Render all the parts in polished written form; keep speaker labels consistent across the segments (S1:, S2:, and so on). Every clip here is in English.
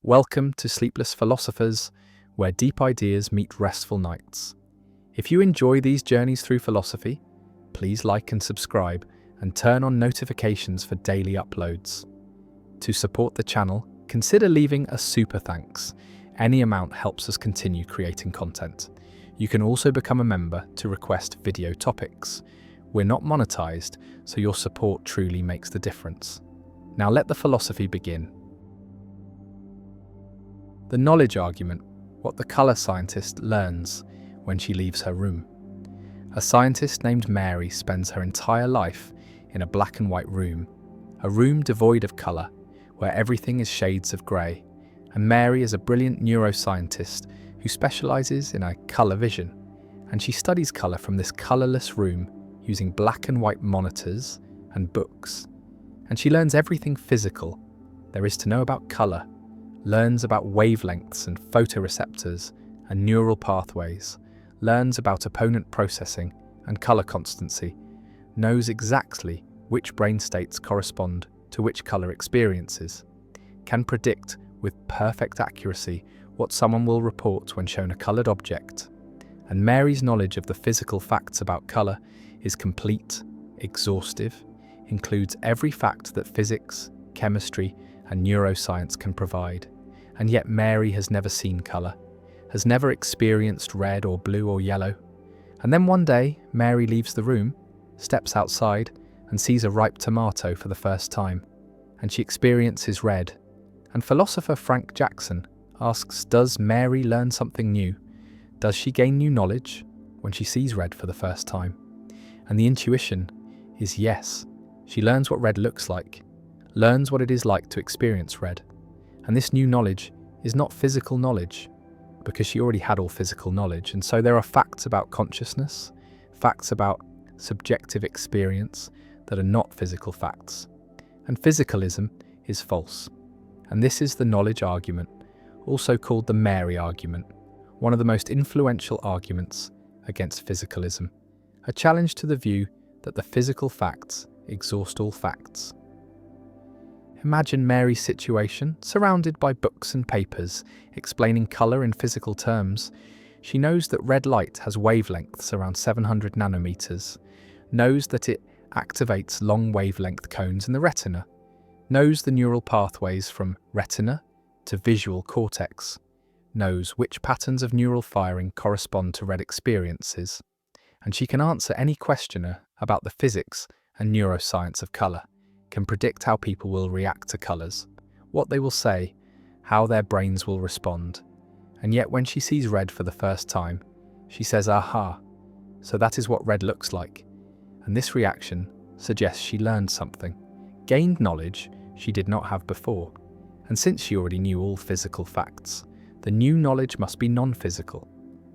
S1: Welcome to Sleepless Philosophers, where deep ideas meet restful nights. If you enjoy these journeys through philosophy, please like and subscribe and turn on notifications for daily uploads. To support the channel, consider leaving a super thanks. Any amount helps us continue creating content. You can also become a member to request video topics. We're not monetized, so your support truly makes the difference. Now let the philosophy begin. The knowledge argument, what the colour scientist learns when she leaves her room. A scientist named Mary spends her entire life in a black and white room, a room devoid of colour, where everything is shades of grey. And Mary is a brilliant neuroscientist who specialises in colour vision, and she studies colour from this colourless room using black and white monitors and books. And she learns everything physical there is to know about colour, learns about wavelengths and photoreceptors and neural pathways, learns about opponent processing and colour constancy, knows exactly which brain states correspond to which colour experiences, can predict with perfect accuracy what someone will report when shown a coloured object. And Mary's knowledge of the physical facts about colour is complete, exhaustive, includes every fact that physics, chemistry, and neuroscience can provide. And yet Mary has never seen colour, has never experienced red or blue or yellow. And then one day, Mary leaves the room, steps outside, and sees a ripe tomato for the first time. And she experiences red. And philosopher Frank Jackson asks, does Mary learn something new? Does she gain new knowledge when she sees red for the first time? And the intuition is yes. She learns what red looks like, learns what it is like to experience red. And this new knowledge is not physical knowledge, because she already had all physical knowledge. And so there are facts about consciousness, facts about subjective experience that are not physical facts. And physicalism is false. And this is the knowledge argument, also called the Mary argument, one of the most influential arguments against physicalism, a challenge to the view that the physical facts exhaust all facts. Imagine Mary's situation, surrounded by books and papers explaining colour in physical terms. She knows that red light has wavelengths around 700 nanometers, knows that it activates long wavelength cones in the retina, knows the neural pathways from retina to visual cortex, knows which patterns of neural firing correspond to red experiences, and she can answer any questioner about the physics and neuroscience of colour, can predict how people will react to colours, what they will say, how their brains will respond. And yet when she sees red for the first time, she says, aha, so that is what red looks like. And this reaction suggests she learned something, gained knowledge she did not have before. And since she already knew all physical facts, the new knowledge must be non-physical,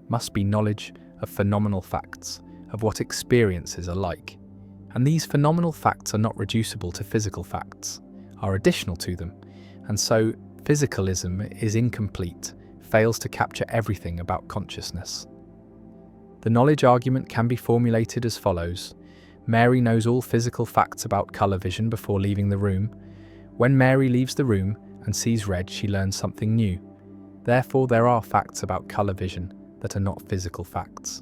S1: must be knowledge of phenomenal facts, of what experiences are like. And these phenomenal facts are not reducible to physical facts, are additional to them, and so physicalism is incomplete, fails to capture everything about consciousness. The knowledge argument can be formulated as follows. Mary knows all physical facts about colour vision before leaving the room. When Mary leaves the room and sees red, she learns something new. Therefore, there are facts about colour vision that are not physical facts.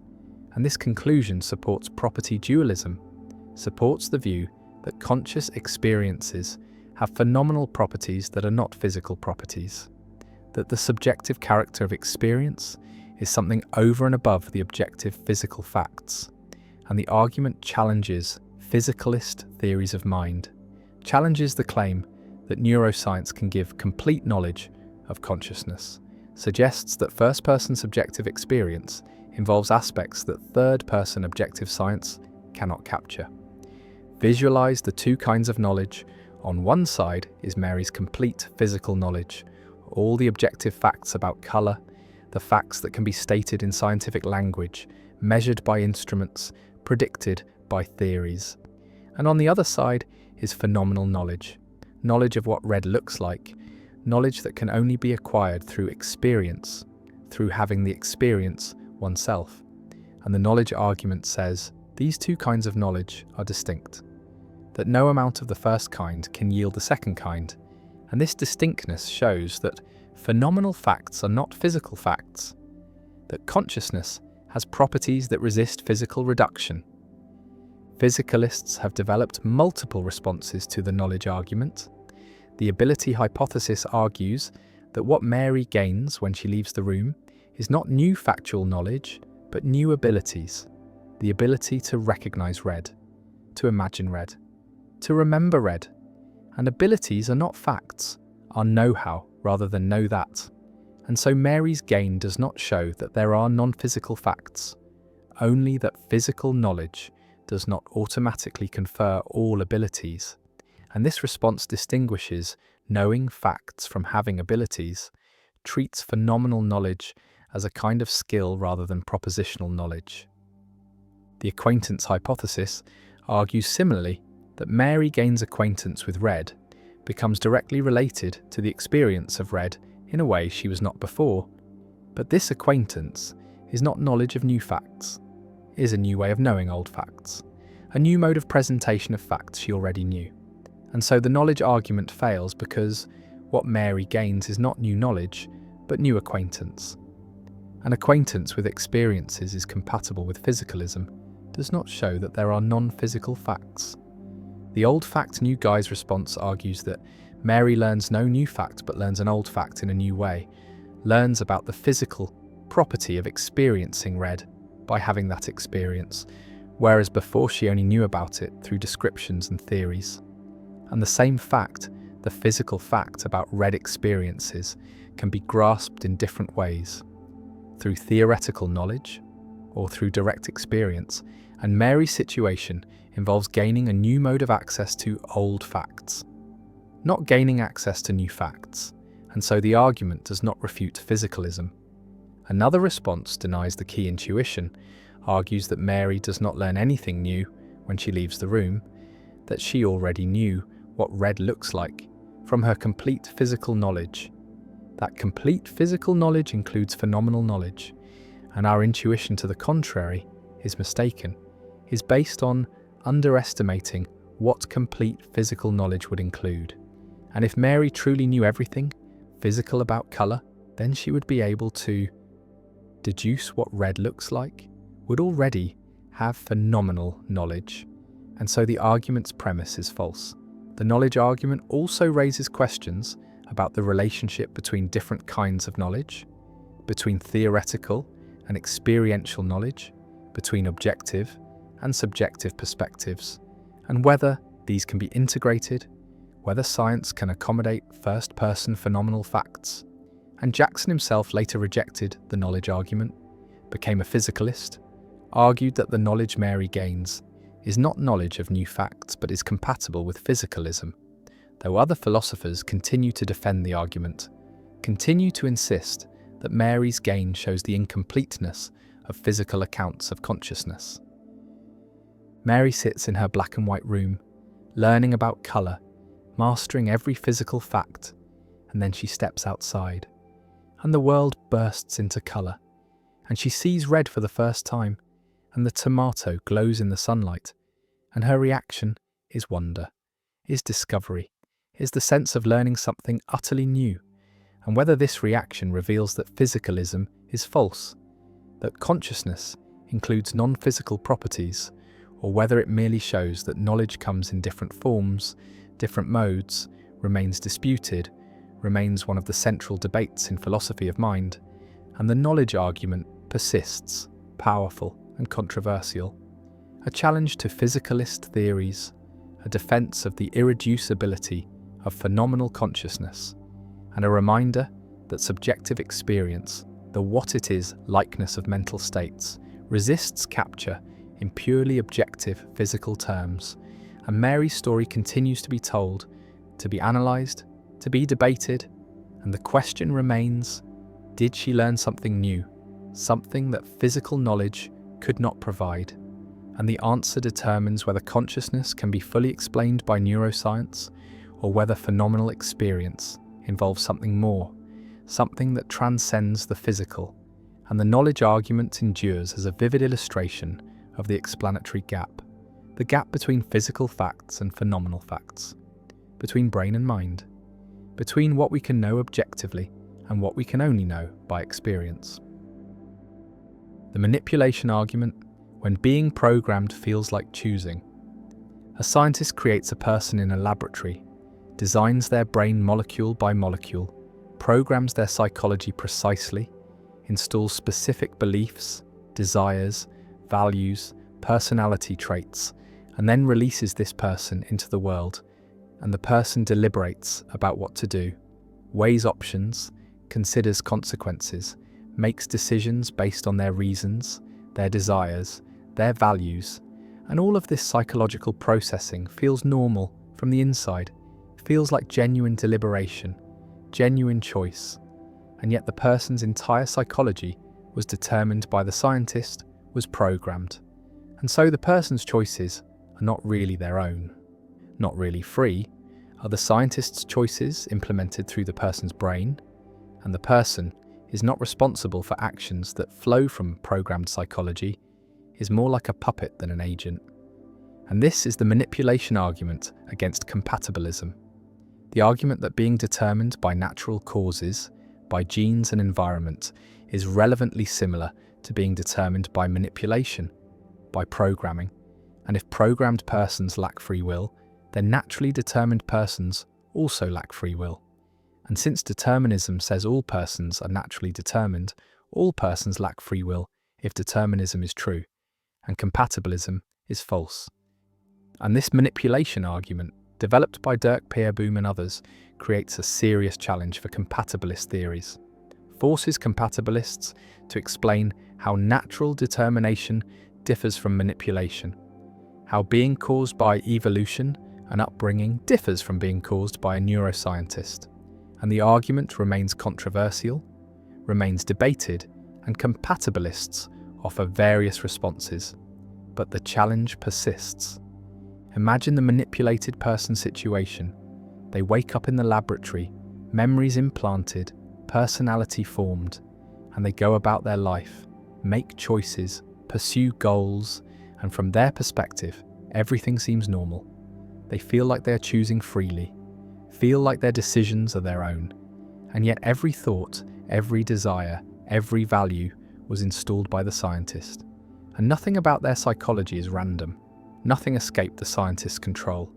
S1: And this conclusion supports property dualism, supports the view that conscious experiences have phenomenal properties that are not physical properties, that the subjective character of experience is something over and above the objective physical facts. And the argument challenges physicalist theories of mind, challenges the claim that neuroscience can give complete knowledge of consciousness, suggests that first-person subjective experience involves aspects that third-person objective science cannot capture. Visualize the two kinds of knowledge. On one side is Mary's complete physical knowledge, all the objective facts about colour, the facts that can be stated in scientific language, measured by instruments, predicted by theories. And on the other side is phenomenal knowledge, knowledge of what red looks like, knowledge that can only be acquired through experience, through having the experience oneself. And the knowledge argument says these two kinds of knowledge are distinct, that no amount of the first kind can yield the second kind, and this distinctness shows that phenomenal facts are not physical facts, that consciousness has properties that resist physical reduction. Physicalists have developed multiple responses to the knowledge argument. The ability hypothesis argues that what Mary gains when she leaves the room is not new factual knowledge, but new abilities. The ability to recognize red, to imagine red, to remember red. And abilities are not facts, are know-how rather than know that. And so Mary's gain does not show that there are non-physical facts, only that physical knowledge does not automatically confer all abilities. And this response distinguishes knowing facts from having abilities, treats phenomenal knowledge as a kind of skill rather than propositional knowledge. The acquaintance hypothesis argues similarly that Mary gains acquaintance with red, becomes directly related to the experience of red in a way she was not before. But this acquaintance is not knowledge of new facts, it is a new way of knowing old facts, a new mode of presentation of facts she already knew. And so the knowledge argument fails because what Mary gains is not new knowledge, but new acquaintance. An acquaintance with experiences is compatible with physicalism does not show that there are non-physical facts. The old fact new guy's response argues that Mary learns no new fact but learns an old fact in a new way, learns about the physical property of experiencing red by having that experience, whereas before she only knew about it through descriptions and theories. And the same fact, the physical fact about red experiences, can be grasped in different ways, through theoretical knowledge or through direct experience, and Mary's situation involves gaining a new mode of access to old facts, not gaining access to new facts, and so the argument does not refute physicalism. Another response denies the key intuition, argues that Mary does not learn anything new when she leaves the room, that she already knew what red looks like from her complete physical knowledge. That complete physical knowledge includes phenomenal knowledge, and our intuition to the contrary is mistaken, is based on underestimating what complete physical knowledge would include. And if Mary truly knew everything physical about colour, then she would be able to deduce what red looks like, would already have phenomenal knowledge. And so the argument's premise is false. The knowledge argument also raises questions about the relationship between different kinds of knowledge, between theoretical and experiential knowledge, between objective and subjective perspectives, and whether these can be integrated, whether science can accommodate first-person phenomenal facts. And Jackson himself later rejected the knowledge argument, became a physicalist, argued that the knowledge Mary gains is not knowledge of new facts but is compatible with physicalism, though other philosophers continue to defend the argument, continue to insist that Mary's gain shows the incompleteness of physical accounts of consciousness. Mary sits in her black and white room, learning about colour, mastering every physical fact, and then she steps outside, and the world bursts into colour, and she sees red for the first time, and the tomato glows in the sunlight, and her reaction is wonder, is discovery, is the sense of learning something utterly new, and whether this reaction reveals that physicalism is false, that consciousness includes non-physical properties, or whether it merely shows that knowledge comes in different forms, different modes, remains disputed, remains one of the central debates in philosophy of mind, and the knowledge argument persists, powerful and controversial, a challenge to physicalist theories, a defense of the irreducibility of phenomenal consciousness, and a reminder that subjective experience, the what-it-is likeness of mental states, resists capture in purely objective physical terms, and Mary's story continues to be told, to be analysed, to be debated, and the question remains, did she learn something new, something that physical knowledge could not provide? And the answer determines whether consciousness can be fully explained by neuroscience, or whether phenomenal experience involves something more, something that transcends the physical. And the knowledge argument endures as a vivid illustration of the explanatory gap, the gap between physical facts and phenomenal facts, between brain and mind, between what we can know objectively and what we can only know by experience. The manipulation argument, when being programmed feels like choosing. A scientist creates a person in a laboratory, designs their brain molecule by molecule, programs their psychology precisely, installs specific beliefs, desires, values, personality traits, and then releases this person into the world, and the person deliberates about what to do, weighs options, considers consequences, makes decisions based on their reasons, their desires, their values, and all of this psychological processing feels normal from the inside, feels like genuine deliberation, genuine choice, and yet the person's entire psychology was determined by the scientist, was programmed. And so the person's choices are not really their own, not really free, are the scientist's choices implemented through the person's brain, and the person is not responsible for actions that flow from programmed psychology, is more like a puppet than an agent. And this is the manipulation argument against compatibilism. The argument that being determined by natural causes, by genes and environment, is relevantly similar to being determined by manipulation, by programming. And if programmed persons lack free will, then naturally determined persons also lack free will. And since determinism says all persons are naturally determined, all persons lack free will if determinism is true, and compatibilism is false. And this manipulation argument, developed by Dirk Pereboom and others, creates a serious challenge for compatibilist theories. Forces compatibilists to explain how natural determination differs from manipulation, how being caused by evolution and upbringing differs from being caused by a neuroscientist. And the argument remains controversial, remains debated, and compatibilists offer various responses. But the challenge persists. Imagine the manipulated person situation. They wake up in the laboratory, memories implanted, personality formed, and they go about their life, make choices, pursue goals, and from their perspective, everything seems normal. They feel like they are choosing freely, feel like their decisions are their own, and yet every thought, every desire, every value was installed by the scientist. And nothing about their psychology is random. Nothing escaped the scientist's control.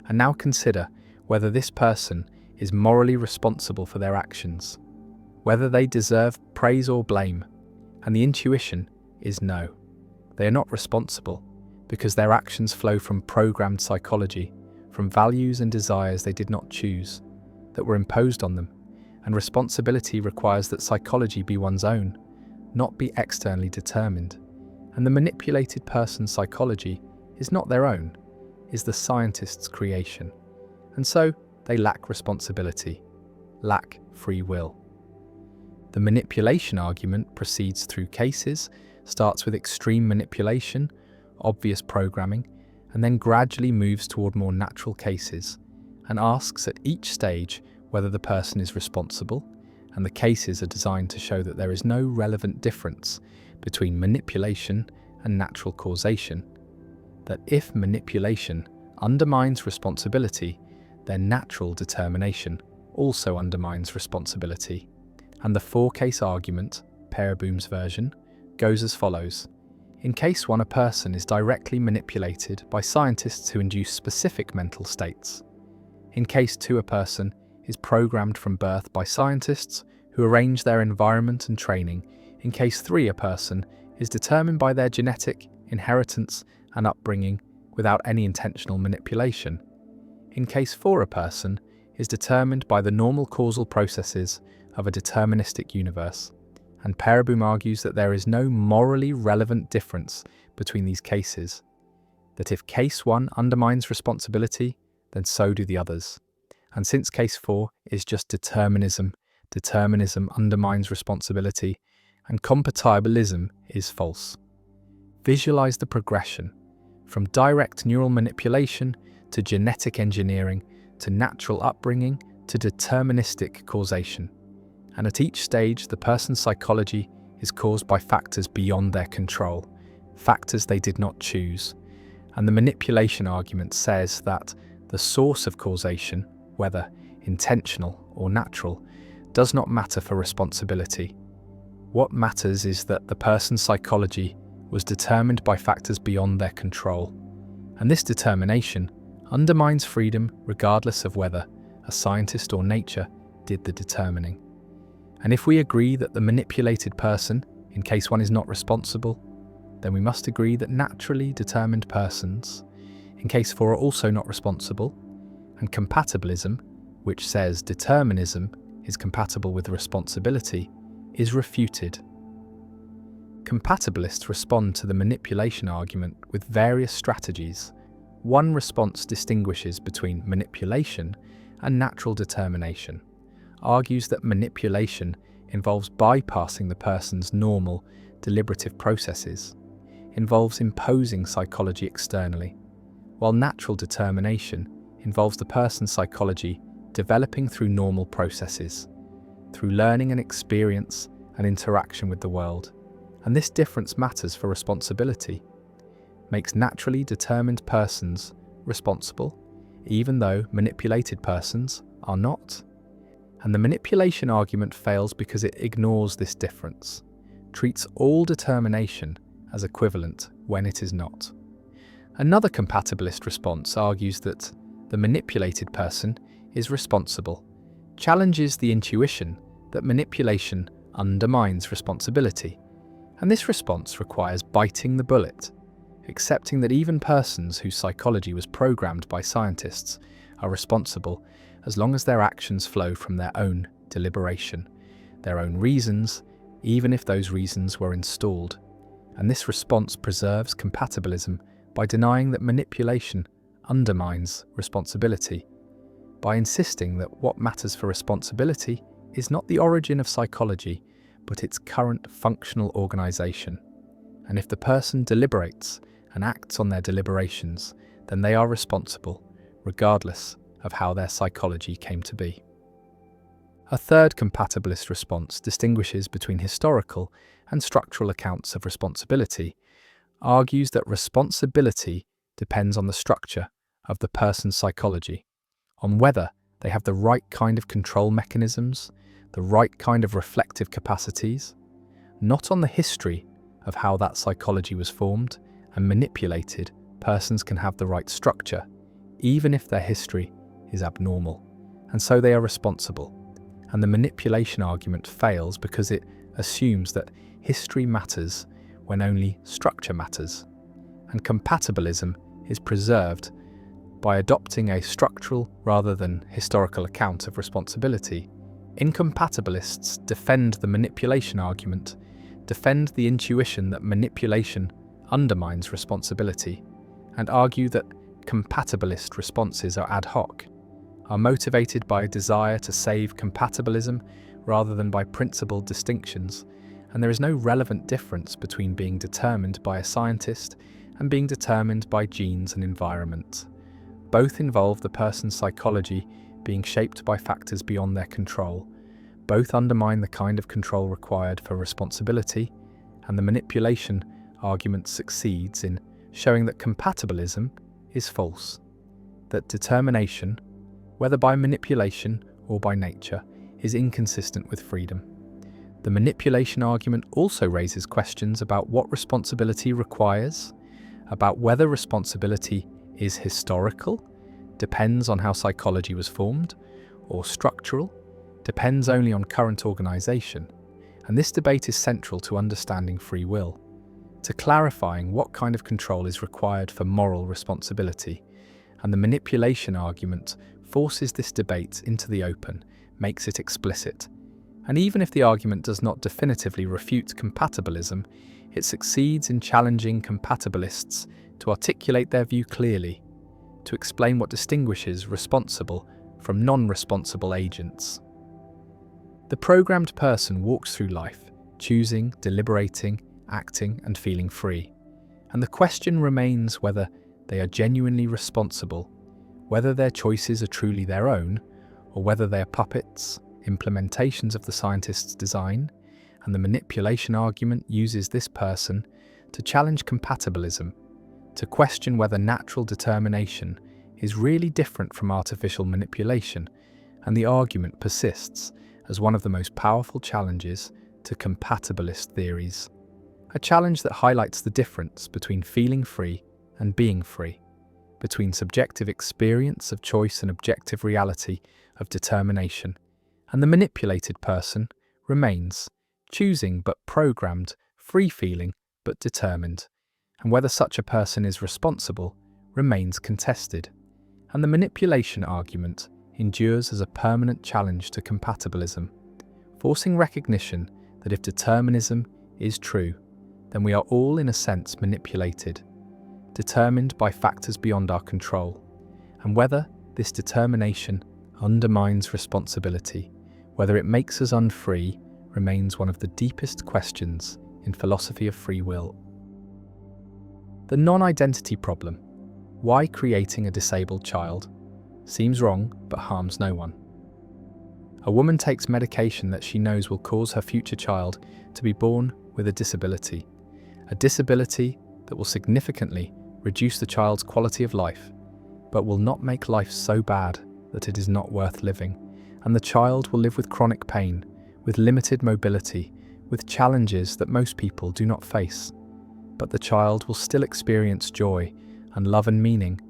S1: And now consider whether this person is morally responsible for their actions, whether they deserve praise or blame. And the intuition is no. They are not responsible because their actions flow from programmed psychology, from values and desires they did not choose, that were imposed on them. And responsibility requires that psychology be one's own, not be externally determined. And the manipulated person's psychology is not their own, is the scientist's creation. And so they lack responsibility, lack free will. The manipulation argument proceeds through cases, starts with extreme manipulation, obvious programming, and then gradually moves toward more natural cases, and asks at each stage whether the person is responsible, and the cases are designed to show that there is no relevant difference between manipulation and natural causation, that if manipulation undermines responsibility, then natural determination also undermines responsibility. And the four-case argument, Pereboom's version, goes as follows. In case 1, a person is directly manipulated by scientists who induce specific mental states. In case 2, a person is programmed from birth by scientists who arrange their environment and training. In case 3, a person is determined by their genetic, inheritance, and upbringing without any intentional manipulation. In case 4, a person is determined by the normal causal processes of a deterministic universe. And Pereboom argues that there is no morally relevant difference between these cases, that if case 1 undermines responsibility, then so do the others. And since case 4 is just determinism, determinism undermines responsibility, and compatibilism is false. Visualize the progression, from direct neural manipulation to genetic engineering to natural upbringing to deterministic causation. And at each stage, the person's psychology is caused by factors beyond their control, factors they did not choose. And the manipulation argument says that the source of causation, whether intentional or natural, does not matter for responsibility. What matters is that the person's psychology was determined by factors beyond their control, and this determination undermines freedom regardless of whether a scientist or nature did the determining. And if we agree that the manipulated person, in case one is not responsible, then we must agree that naturally determined persons, in case four, are also not responsible, and compatibilism, which says determinism is compatible with responsibility, is refuted. Compatibilists respond to the manipulation argument with various strategies. One response distinguishes between manipulation and natural determination, argues that manipulation involves bypassing the person's normal, deliberative processes, involves imposing psychology externally, while natural determination involves the person's psychology developing through normal processes, through learning and experience and interaction with the world. And this difference matters for responsibility, makes naturally determined persons responsible, even though manipulated persons are not. And the manipulation argument fails because it ignores this difference, treats all determination as equivalent when it is not. Another compatibilist response argues that the manipulated person is responsible, challenges the intuition that manipulation undermines responsibility, and this response requires biting the bullet, accepting that even persons whose psychology was programmed by scientists are responsible as long as their actions flow from their own deliberation, their own reasons, even if those reasons were installed. And this response preserves compatibilism by denying that manipulation undermines responsibility, by insisting that what matters for responsibility is not the origin of psychology, but its current functional organization. And if the person deliberates and acts on their deliberations, then they are responsible, regardless of how their psychology came to be. A third compatibilist response distinguishes between historical and structural accounts of responsibility, argues that responsibility depends on the structure of the person's psychology, on whether they have the right kind of control mechanisms, the right kind of reflective capacities, not on the history of how that psychology was formed and manipulated. Persons can have the right structure, even if their history is abnormal, and so they are responsible. And the manipulation argument fails because it assumes that history matters when only structure matters, and compatibilism is preserved by adopting a structural rather than historical account of responsibility. Incompatibilists defend the manipulation argument, defend the intuition that manipulation undermines responsibility, and argue that compatibilist responses are ad hoc, are motivated by a desire to save compatibilism rather than by principled distinctions, and there is no relevant difference between being determined by a scientist and being determined by genes and environment. Both involve the person's psychology being shaped by factors beyond their control. Both undermine the kind of control required for responsibility, and the manipulation argument succeeds in showing that compatibilism is false, that determination, whether by manipulation or by nature, is inconsistent with freedom. The manipulation argument also raises questions about what responsibility requires, about whether responsibility is historical, depends on how psychology was formed, or structural, depends only on current organization. And this debate is central to understanding free will, to clarifying what kind of control is required for moral responsibility. And the manipulation argument forces this debate into the open, makes it explicit. And even if the argument does not definitively refute compatibilism, it succeeds in challenging compatibilists to articulate their view clearly, to explain what distinguishes responsible from non-responsible agents. The programmed person walks through life, choosing, deliberating, acting, and feeling free. And the question remains whether they are genuinely responsible, whether their choices are truly their own, or whether they are puppets, implementations of the scientist's design. And the manipulation argument uses this person to challenge compatibilism, to question whether natural determination is really different from artificial manipulation, and the argument persists as one of the most powerful challenges to compatibilist theories. A challenge that highlights the difference between feeling free and being free, between subjective experience of choice and objective reality of determination, and the manipulated person remains choosing but programmed, free-feeling but determined, and whether such a person is responsible remains contested, and the manipulation argument endures as a permanent challenge to compatibilism, forcing recognition that if determinism is true, then we are all in a sense manipulated, determined by factors beyond our control, and whether this determination undermines responsibility, whether it makes us unfree, remains one of the deepest questions in philosophy of free will. The non-identity problem, why creating a disabled child, seems wrong but harms no one. A woman takes medication that she knows will cause her future child to be born with a disability that will significantly reduce the child's quality of life, but will not make life so bad that it is not worth living, and the child will live with chronic pain, with limited mobility, with challenges that most people do not face. But the child will still experience joy and love and meaning,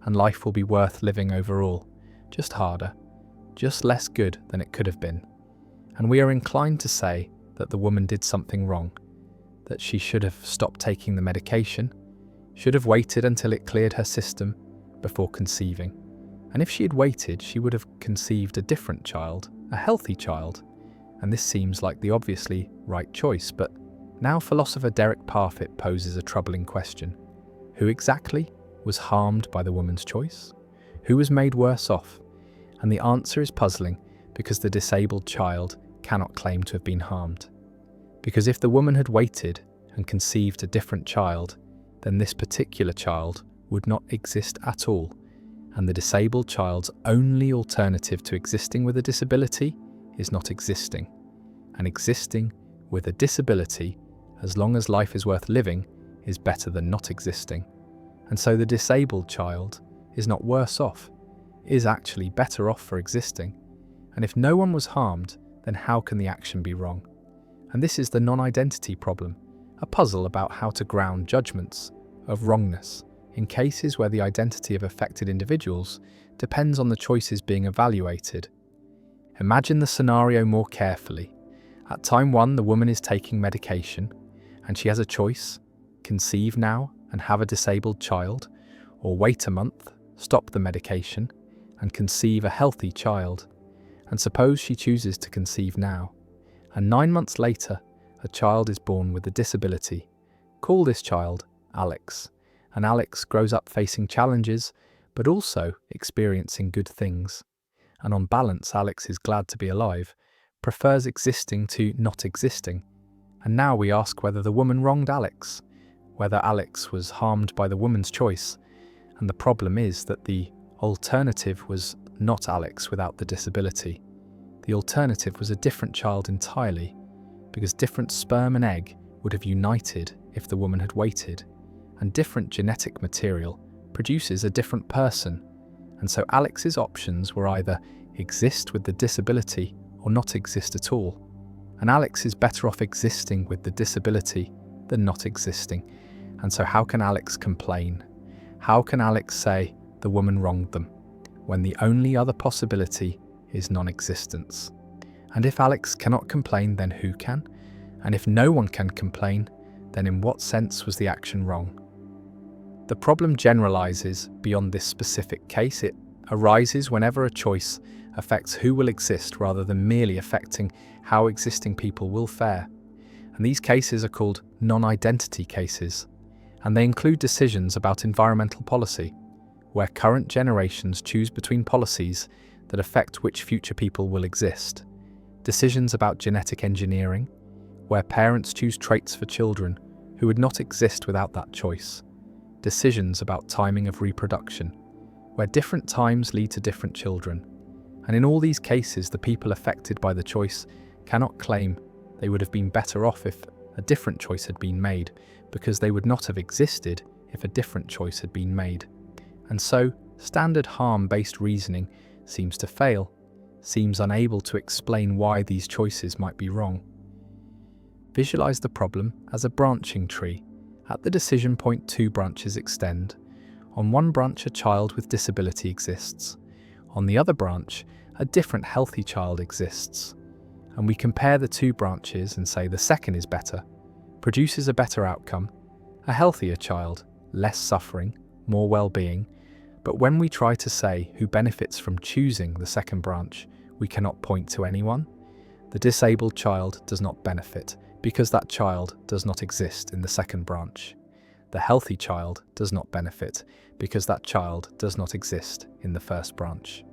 S1: and life will be worth living overall, just harder, just less good than it could have been. And we are inclined to say that the woman did something wrong, that she should have stopped taking the medication, should have waited until it cleared her system before conceiving. And if she had waited, she would have conceived a different child, a healthy child. And this seems like the obviously right choice, but now philosopher Derek Parfit poses a troubling question. Who exactly was harmed by the woman's choice? Who was made worse off? And the answer is puzzling because the disabled child cannot claim to have been harmed. Because if the woman had waited and conceived a different child, then this particular child would not exist at all, and the disabled child's only alternative to existing with a disability is not existing. And existing with a disability, as long as life is worth living, is better than not existing. And so the disabled child is not worse off, is actually better off for existing. And if no one was harmed, then how can the action be wrong? And this is the non-identity problem, a puzzle about how to ground judgments of wrongness in cases where the identity of affected individuals depends on the choices being evaluated. Imagine the scenario more carefully. At time 1, the woman is taking medication, and she has a choice: conceive now and have a disabled child, or wait a month, stop the medication, and conceive a healthy child. And suppose she chooses to conceive now, and 9 months later, a child is born with a disability. Call this child Alex, and Alex grows up facing challenges, but also experiencing good things. And on balance, Alex is glad to be alive, prefers existing to not existing. And now we ask whether the woman wronged Alex, whether Alex was harmed by the woman's choice. And the problem is that the alternative was not Alex without the disability. The alternative was a different child entirely, because different sperm and egg would have united if the woman had waited, and different genetic material produces a different person. And so Alex's options were either exist with the disability or not exist at all. And Alex is better off existing with the disability than not existing. And so how can Alex complain? How can Alex say the woman wronged them, when the only other possibility is non-existence? And if Alex cannot complain, then who can? And if no one can complain, then in what sense was the action wrong? The problem generalizes beyond this specific case. It arises whenever a choice affects who will exist rather than merely affecting how existing people will fare. And these cases are called non-identity cases, and they include decisions about environmental policy, where current generations choose between policies that affect which future people will exist. Decisions about genetic engineering, where parents choose traits for children who would not exist without that choice. Decisions about timing of reproduction, where different times lead to different children. And in all these cases, the people affected by the choice cannot claim they would have been better off if a different choice had been made, because they would not have existed if a different choice had been made. And so, standard harm-based reasoning seems to fail, seems unable to explain why these choices might be wrong. Visualize the problem as a branching tree. At the decision point, two branches extend. On one branch, a child with disability exists. On the other branch, a different healthy child exists. And we compare the two branches and say the second is better, produces a better outcome, a healthier child, less suffering, more well-being. But when we try to say who benefits from choosing the second branch, we cannot point to anyone. The disabled child does not benefit because that child does not exist in the second branch. The healthy child does not benefit because that child does not exist in the first branch.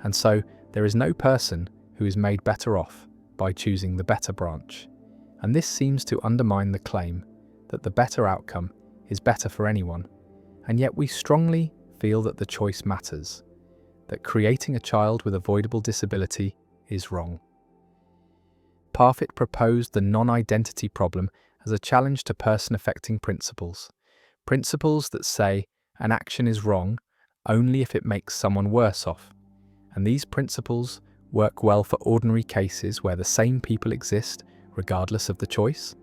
S1: And so there is no person who is made better off by choosing the better branch. And this seems to undermine the claim that the better outcome is better for anyone. And yet we strongly feel that the choice matters, that creating a child with avoidable disability is wrong. Parfit proposed the non-identity problem as a challenge to person-affecting principles. Principles that say an action is wrong only if it makes someone worse off. And these principles work well for ordinary cases where the same people exist regardless of the choice,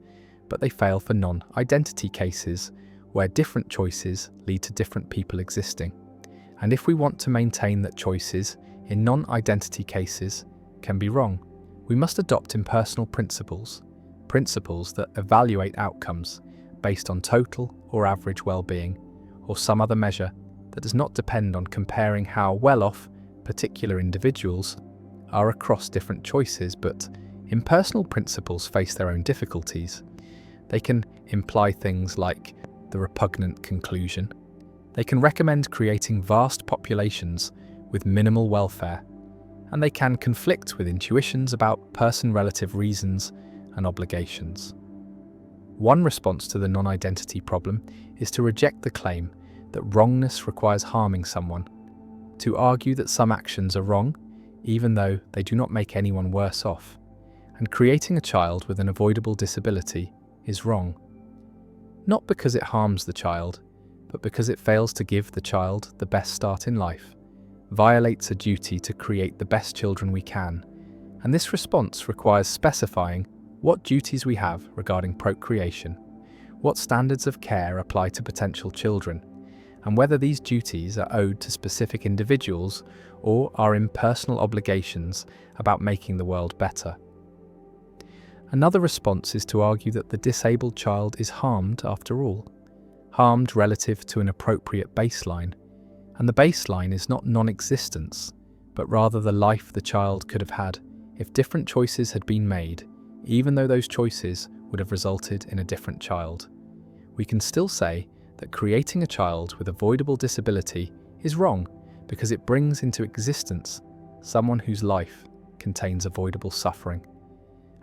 S1: but they fail for non-identity cases where different choices lead to different people existing. And if we want to maintain that choices in non-identity cases can be wrong, we must adopt impersonal principles, principles that evaluate outcomes based on total or average well-being, or some other measure that does not depend on comparing how well-off particular individuals are across different choices. But impersonal principles face their own difficulties. They can imply things like the repugnant conclusion. They can recommend creating vast populations with minimal welfare, and they can conflict with intuitions about person-relative reasons and obligations. One response to the non-identity problem is to reject the claim that wrongness requires harming someone, to argue that some actions are wrong, even though they do not make anyone worse off, and creating a child with an avoidable disability is wrong. Not because it harms the child, but because it fails to give the child the best start in life, violates a duty to create the best children we can, and this response requires specifying what duties we have regarding procreation, what standards of care apply to potential children, and whether these duties are owed to specific individuals or are impersonal obligations about making the world better. Another response is to argue that the disabled child is harmed after all, harmed relative to an appropriate baseline, and the baseline is not non-existence, but rather the life the child could have had if different choices had been made, even though those choices would have resulted in a different child. We can still say that creating a child with avoidable disability is wrong because it brings into existence someone whose life contains avoidable suffering.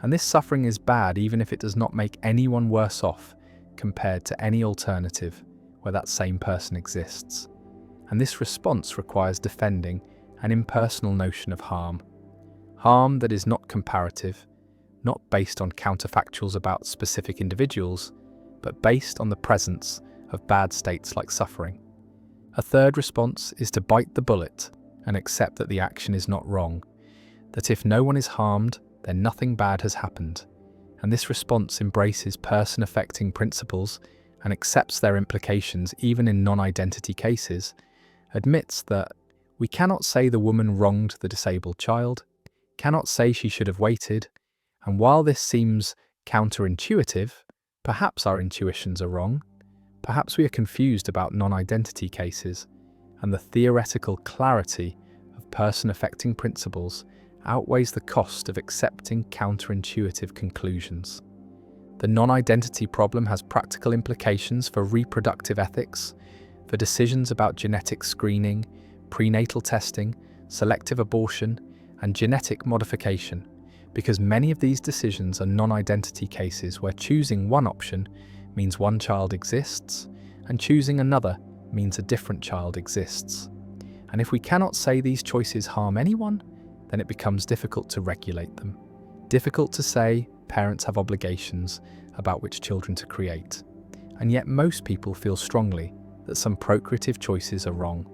S1: And this suffering is bad even if it does not make anyone worse off compared to any alternative where that same person exists. And this response requires defending an impersonal notion of harm. Harm that is not comparative, not based on counterfactuals about specific individuals, but based on the presence of bad states like suffering. A third response is to bite the bullet and accept that the action is not wrong, that if no one is harmed, then nothing bad has happened. And this response embraces person-affecting principles and accepts their implications even in non-identity cases, admits that we cannot say the woman wronged the disabled child, cannot say she should have waited, and while this seems counterintuitive, perhaps our intuitions are wrong, perhaps we are confused about non-identity cases, and the theoretical clarity of person-affecting principles outweighs the cost of accepting counterintuitive conclusions. The non-identity problem has practical implications for reproductive ethics, for decisions about genetic screening, prenatal testing, selective abortion, and genetic modification, because many of these decisions are non-identity cases where choosing one option means one child exists, and choosing another means a different child exists. And if we cannot say these choices harm anyone, then it becomes difficult to regulate them. Difficult to say parents have obligations about which children to create. And yet most people feel strongly that some procreative choices are wrong,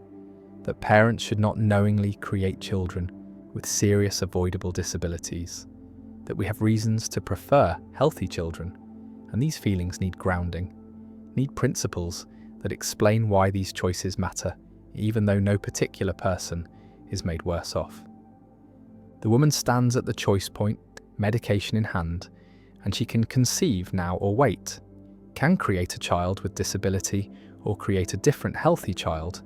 S1: that parents should not knowingly create children with serious avoidable disabilities, that we have reasons to prefer healthy children, and these feelings need grounding, need principles that explain why these choices matter, even though no particular person is made worse off. The woman stands at the choice point, medication in hand, and she can conceive now or wait, can create a child with disability or create a different healthy child,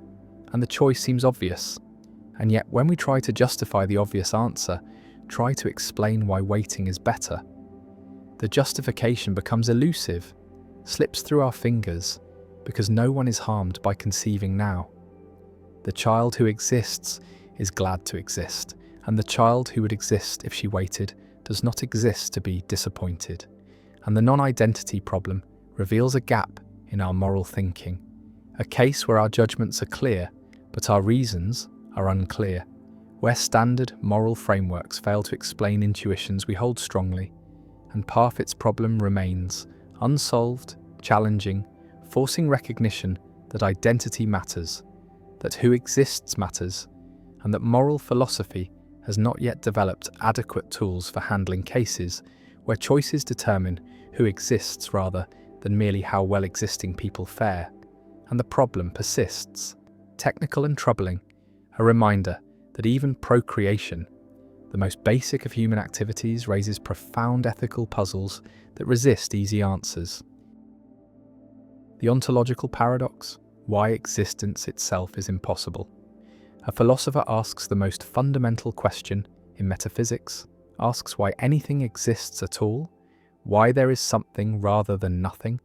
S1: and the choice seems obvious. And yet when we try to justify the obvious answer, try to explain why waiting is better, the justification becomes elusive, slips through our fingers, because no one is harmed by conceiving now. The child who exists is glad to exist, and the child who would exist if she waited does not exist to be disappointed. And the non-identity problem reveals a gap in our moral thinking, a case where our judgments are clear, but our reasons are unclear, where standard moral frameworks fail to explain intuitions we hold strongly, and Parfit's problem remains unsolved, challenging, forcing recognition that identity matters, that who exists matters, and that moral philosophy has not yet developed adequate tools for handling cases where choices determine who exists rather than merely how well existing people fare, and the problem persists, technical and troubling, a reminder that even procreation, the most basic of human activities, raises profound ethical puzzles that resist easy answers. The ontological paradox, why existence itself is impossible. A philosopher asks the most fundamental question in metaphysics, asks why anything exists at all, why there is something rather than nothing,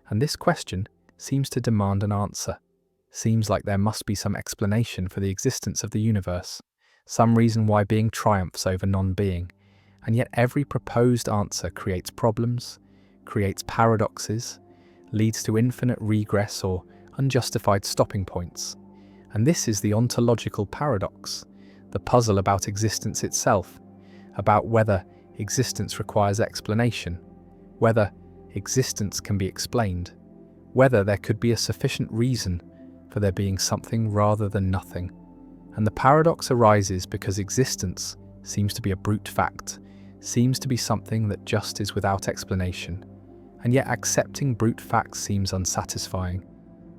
S1: and this question seems to demand an answer. Seems like there must be some explanation for the existence of the universe, some reason why being triumphs over non-being, and yet every proposed answer creates problems, creates paradoxes, leads to infinite regress or unjustified stopping points. And this is the ontological paradox, the puzzle about existence itself, about whether existence requires explanation, whether existence can be explained, whether there could be a sufficient reason for there being something rather than nothing. And the paradox arises because existence seems to be a brute fact, seems to be something that just is without explanation, and yet accepting brute facts seems unsatisfying,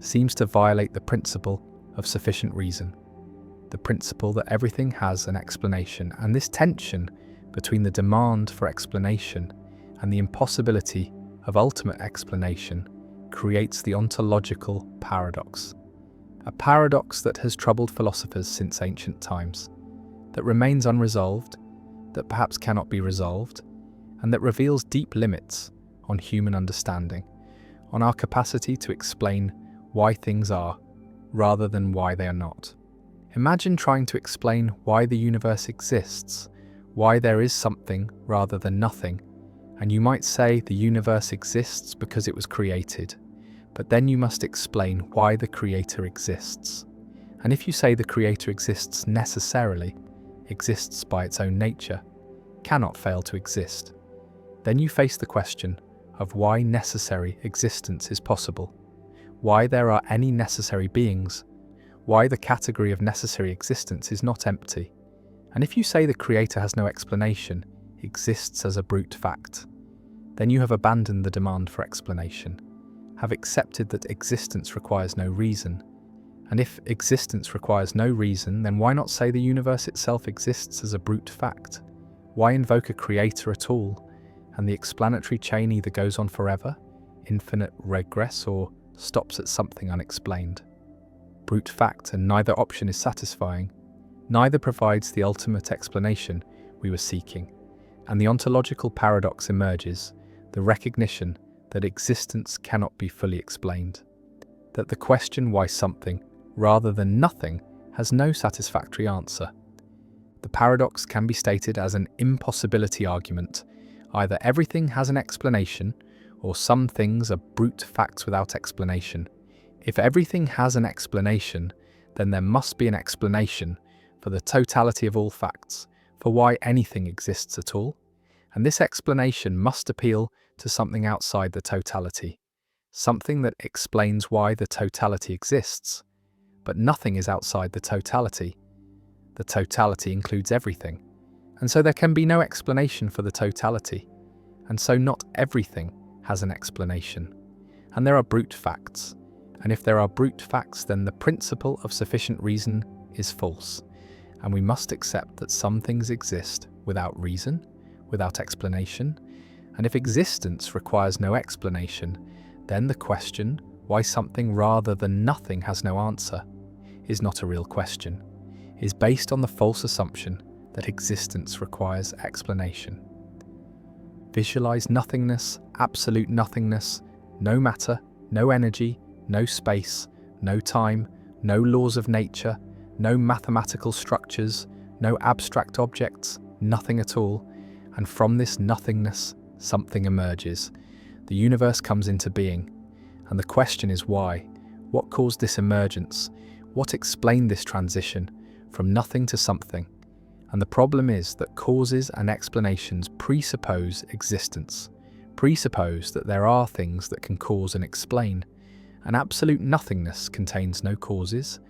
S1: seems to violate the principle of sufficient reason, the principle that everything has an explanation, and this tension between the demand for explanation and the impossibility of ultimate explanation creates the ontological paradox. A paradox that has troubled philosophers since ancient times, that remains unresolved, that perhaps cannot be resolved, and that reveals deep limits on human understanding, on our capacity to explain why things are rather than why they are not. Imagine trying to explain why the universe exists, why there is something rather than nothing, and you might say the universe exists because it was created. But then you must explain why the creator exists. And if you say the creator exists necessarily, exists by its own nature, cannot fail to exist, then you face the question of why necessary existence is possible, why there are any necessary beings, why the category of necessary existence is not empty. And if you say the creator has no explanation, exists as a brute fact, then you have abandoned the demand for explanation, have accepted that existence requires no reason. And if existence requires no reason, then why not say the universe itself exists as a brute fact? Why invoke a creator at all? And the explanatory chain either goes on forever, infinite regress, or stops at something unexplained. Brute fact, and neither option is satisfying. Neither provides the ultimate explanation we were seeking. And the ontological paradox emerges, the recognition that existence cannot be fully explained, that the question why something, rather than nothing, has no satisfactory answer. The paradox can be stated as an impossibility argument. Either everything has an explanation, or some things are brute facts without explanation. If everything has an explanation, then there must be an explanation for the totality of all facts, for why anything exists at all. And this explanation must appeal to something outside the totality, something that explains why the totality exists. But nothing is outside the totality. The totality includes everything, and so there can be no explanation for the totality, and so not everything has an explanation. And there are brute facts, and if there are brute facts, then the principle of sufficient reason is false, and we must accept that some things exist without reason, without explanation, and if existence requires no explanation, then the question why something rather than nothing has no answer is not a real question, is based on the false assumption that existence requires explanation. Visualize nothingness, absolute nothingness, no matter, no energy, no space, no time, no laws of nature, no mathematical structures, no abstract objects, nothing at all, and from this nothingness, something emerges. The universe comes into being, and the question is why? What caused this emergence? What explained this transition from nothing to something? And the problem is that causes and explanations presuppose existence, presuppose that there are things that can cause and explain. And absolute nothingness contains no causes,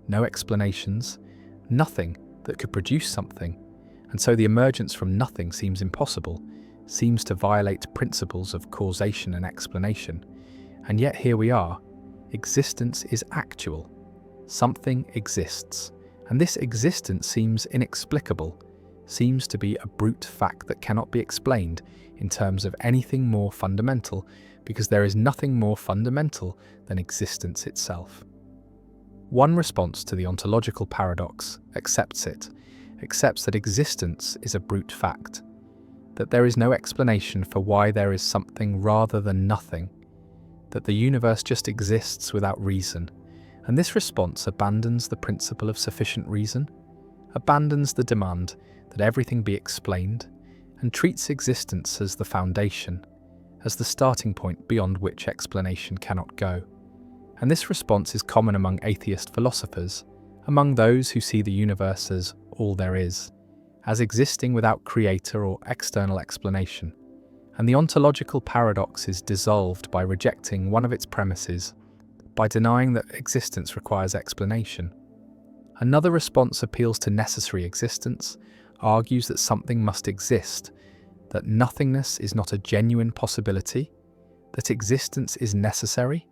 S1: no explanations, nothing that could produce something. And so the emergence from nothing seems impossible, seems to violate principles of causation and explanation. And yet here we are. Existence is actual. Something exists. And this existence seems inexplicable, seems to be a brute fact that cannot be explained in terms of anything more fundamental, because there is nothing more fundamental than existence itself. One response to the ontological paradox accepts it, accepts that existence is a brute fact, that there is no explanation for why there is something rather than nothing, that the universe just exists without reason. And this response abandons the principle of sufficient reason, abandons the demand that everything be explained, and treats existence as the foundation, as the starting point beyond which explanation cannot go. And this response is common among atheist philosophers, among those who see the universe as all there is, as existing without creator or external explanation. And the ontological paradox is dissolved by rejecting one of its premises, by denying that existence requires explanation. Another response appeals to necessary existence, argues that something must exist, that nothingness is not a genuine possibility, that existence is necessary,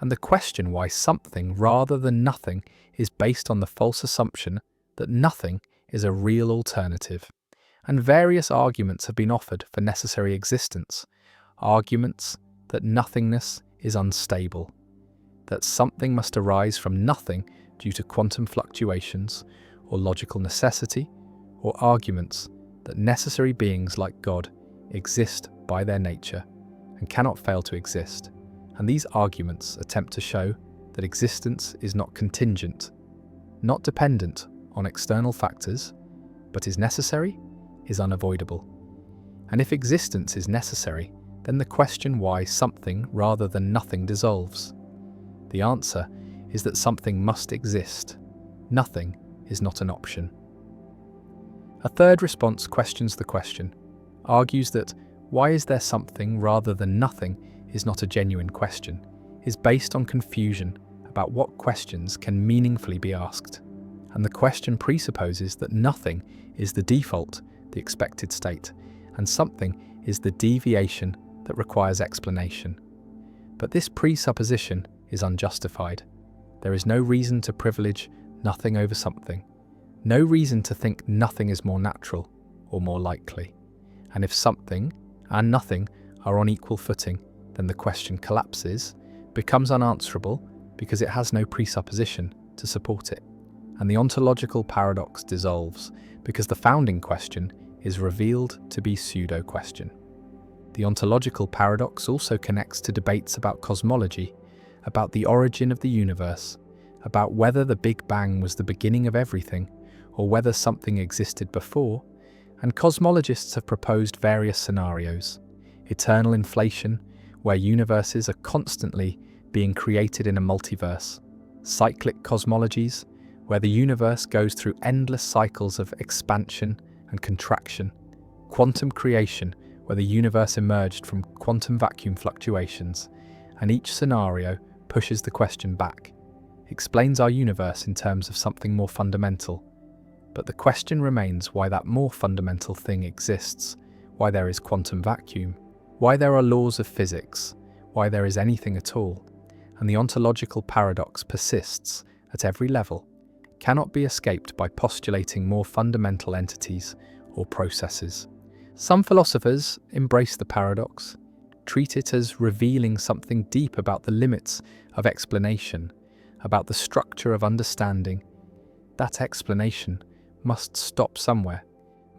S1: and the question why something rather than nothing is based on the false assumption that nothing is a real alternative. And various arguments have been offered for necessary existence, arguments that nothingness is unstable, that something must arise from nothing due to quantum fluctuations or logical necessity, or arguments that necessary beings like God exist by their nature and cannot fail to exist. And these arguments attempt to show that existence is not contingent, not dependent on external factors, but is necessary, is unavoidable. And if existence is necessary, then the question why something rather than nothing dissolves. The answer is that something must exist. Nothing is not an option. A third response questions the question, argues that why is there something rather than nothing is not a genuine question, is based on confusion about what questions can meaningfully be asked. And the question presupposes that nothing is the default, the expected state, and something is the deviation that requires explanation. But this presupposition is unjustified. There is no reason to privilege nothing over something, no reason to think nothing is more natural or more likely. And if something and nothing are on equal footing, then the question collapses, becomes unanswerable because it has no presupposition to support it. And the ontological paradox dissolves because the founding question is revealed to be pseudo-question. The ontological paradox also connects to debates about cosmology, about the origin of the universe, about whether the Big Bang was the beginning of everything, or whether something existed before, and cosmologists have proposed various scenarios. Eternal inflation, where universes are constantly being created in a multiverse. Cyclic cosmologies, where the universe goes through endless cycles of expansion and contraction. Quantum creation, where the universe emerged from quantum vacuum fluctuations. And each scenario pushes the question back, explains our universe in terms of something more fundamental. But the question remains why that more fundamental thing exists, why there is quantum vacuum, why there are laws of physics, why there is anything at all, and the ontological paradox persists at every level, cannot be escaped by postulating more fundamental entities or processes. Some philosophers embrace the paradox, treat it as revealing something deep about the limits of explanation, about the structure of understanding. That explanation must stop somewhere,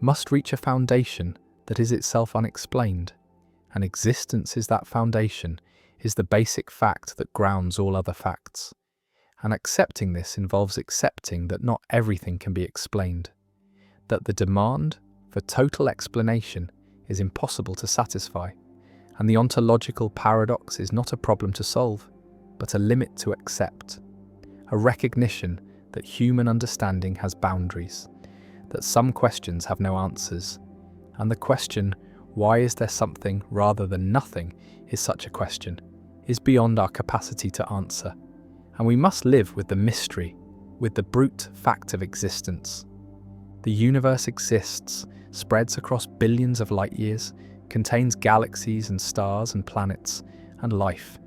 S1: must reach a foundation that is itself unexplained. And existence is that foundation, is the basic fact that grounds all other facts. And accepting this involves accepting that not everything can be explained, that the demand for total explanation is impossible to satisfy, and the ontological paradox is not a problem to solve, but a limit to accept, a recognition that human understanding has boundaries, that some questions have no answers, and the question, why is there something rather than nothing, is such a question, is beyond our capacity to answer, and we must live with the mystery, with the brute fact of existence. The universe exists, spreads across billions of light years, contains galaxies and stars and planets and life,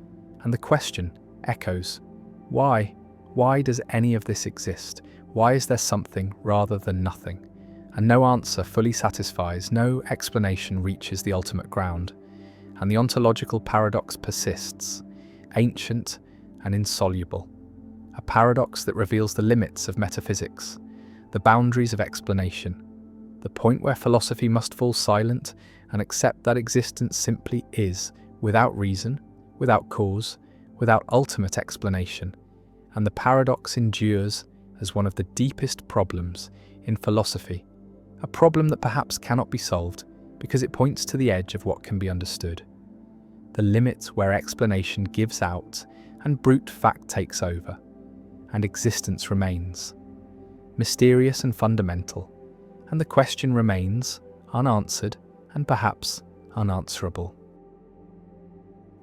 S1: and the question echoes, why? Why does any of this exist? Why is there something rather than nothing? And no answer fully satisfies, no explanation reaches the ultimate ground, and the ontological paradox persists, ancient and insoluble, a paradox that reveals the limits of metaphysics, the boundaries of explanation, the point where philosophy must fall silent and accept that existence simply is, without reason, without cause, without ultimate explanation, and the paradox endures as one of the deepest problems in philosophy, a problem that perhaps cannot be solved because it points to the edge of what can be understood, the limit where explanation gives out and brute fact takes over, and existence remains, mysterious and fundamental, and the question remains unanswered and perhaps unanswerable.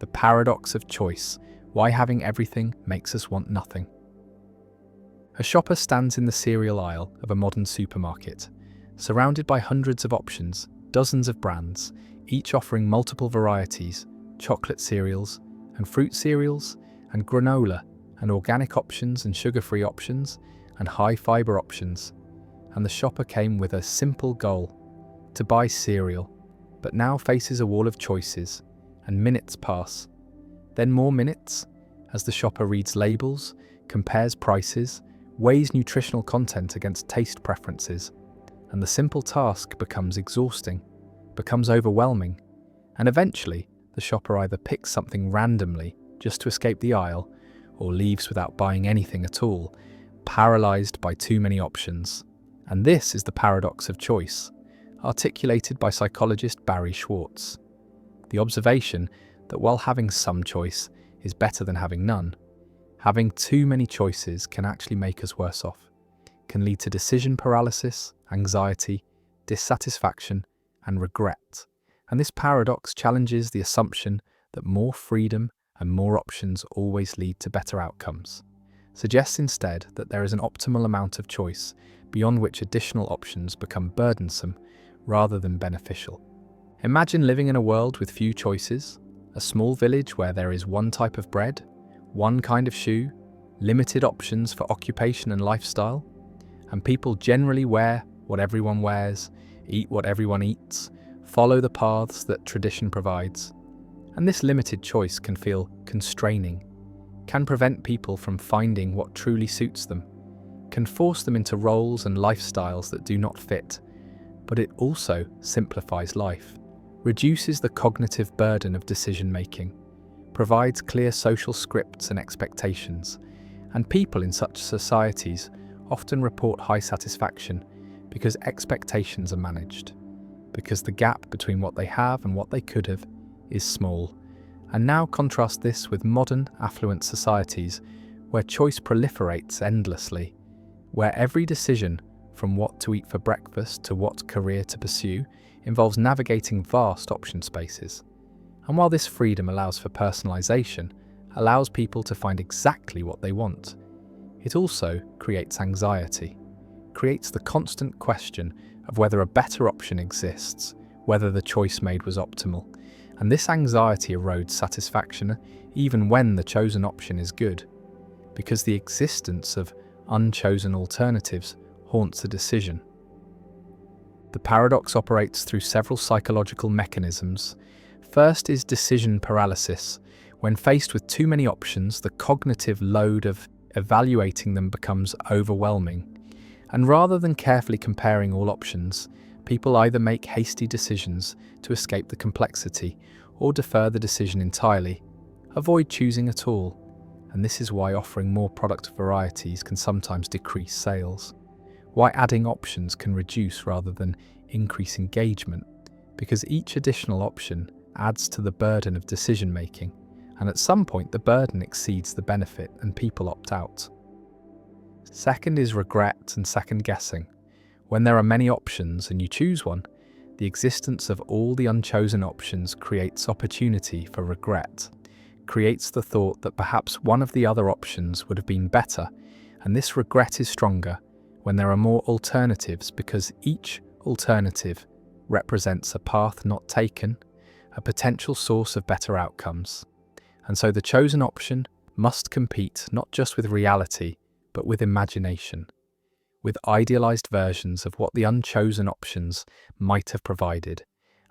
S1: The paradox of choice, why having everything makes us want nothing. A shopper stands in the cereal aisle of a modern supermarket, surrounded by hundreds of options, dozens of brands, each offering multiple varieties, chocolate cereals and fruit cereals and granola and organic options and sugar-free options and high-fiber options. And the shopper came with a simple goal, to buy cereal, but now faces a wall of choices, and minutes pass. Then more minutes, as the shopper reads labels, compares prices, weighs nutritional content against taste preferences, and the simple task becomes exhausting, becomes overwhelming, and eventually the shopper either picks something randomly just to escape the aisle, or leaves without buying anything at all, paralyzed by too many options. And this is the paradox of choice, articulated by psychologist Barry Schwartz. The observation that while having some choice is better than having none, having too many choices can actually make us worse off, can lead to decision paralysis, anxiety, dissatisfaction, and regret. And this paradox challenges the assumption that more freedom and more options always lead to better outcomes, suggests instead that there is an optimal amount of choice beyond which additional options become burdensome rather than beneficial. Imagine living in a world with few choices, a small village where there is one type of bread, one kind of shoe, limited options for occupation and lifestyle, and people generally wear what everyone wears, eat what everyone eats, follow the paths that tradition provides. And this limited choice can feel constraining, can prevent people from finding what truly suits them, can force them into roles and lifestyles that do not fit, but it also simplifies life, reduces the cognitive burden of decision-making, provides clear social scripts and expectations, and people in such societies often report high satisfaction because expectations are managed, because the gap between what they have and what they could have is small. And now contrast this with modern, affluent societies where choice proliferates endlessly, where every decision, from what to eat for breakfast to what career to pursue, involves navigating vast option spaces. And while this freedom allows for personalization, allows people to find exactly what they want, it also creates anxiety, creates the constant question of whether a better option exists, whether the choice made was optimal. And this anxiety erodes satisfaction even when the chosen option is good, because the existence of unchosen alternatives haunts a decision. The paradox operates through several psychological mechanisms. First is decision paralysis. When faced with too many options, the cognitive load of evaluating them becomes overwhelming. And rather than carefully comparing all options, people either make hasty decisions to escape the complexity or defer the decision entirely, avoid choosing at all. And this is why offering more product varieties can sometimes decrease sales. Why adding options can reduce rather than increase engagement, because each additional option adds to the burden of decision making, and at some point the burden exceeds the benefit and people opt out. Second is regret and second guessing. When there are many options and you choose one, the existence of all the unchosen options creates opportunity for regret, creates the thought that perhaps one of the other options would have been better, and this regret is stronger when there are more alternatives, because each alternative represents a path not taken, a potential source of better outcomes. And so the chosen option must compete not just with reality, but with imagination, with idealized versions of what the unchosen options might have provided,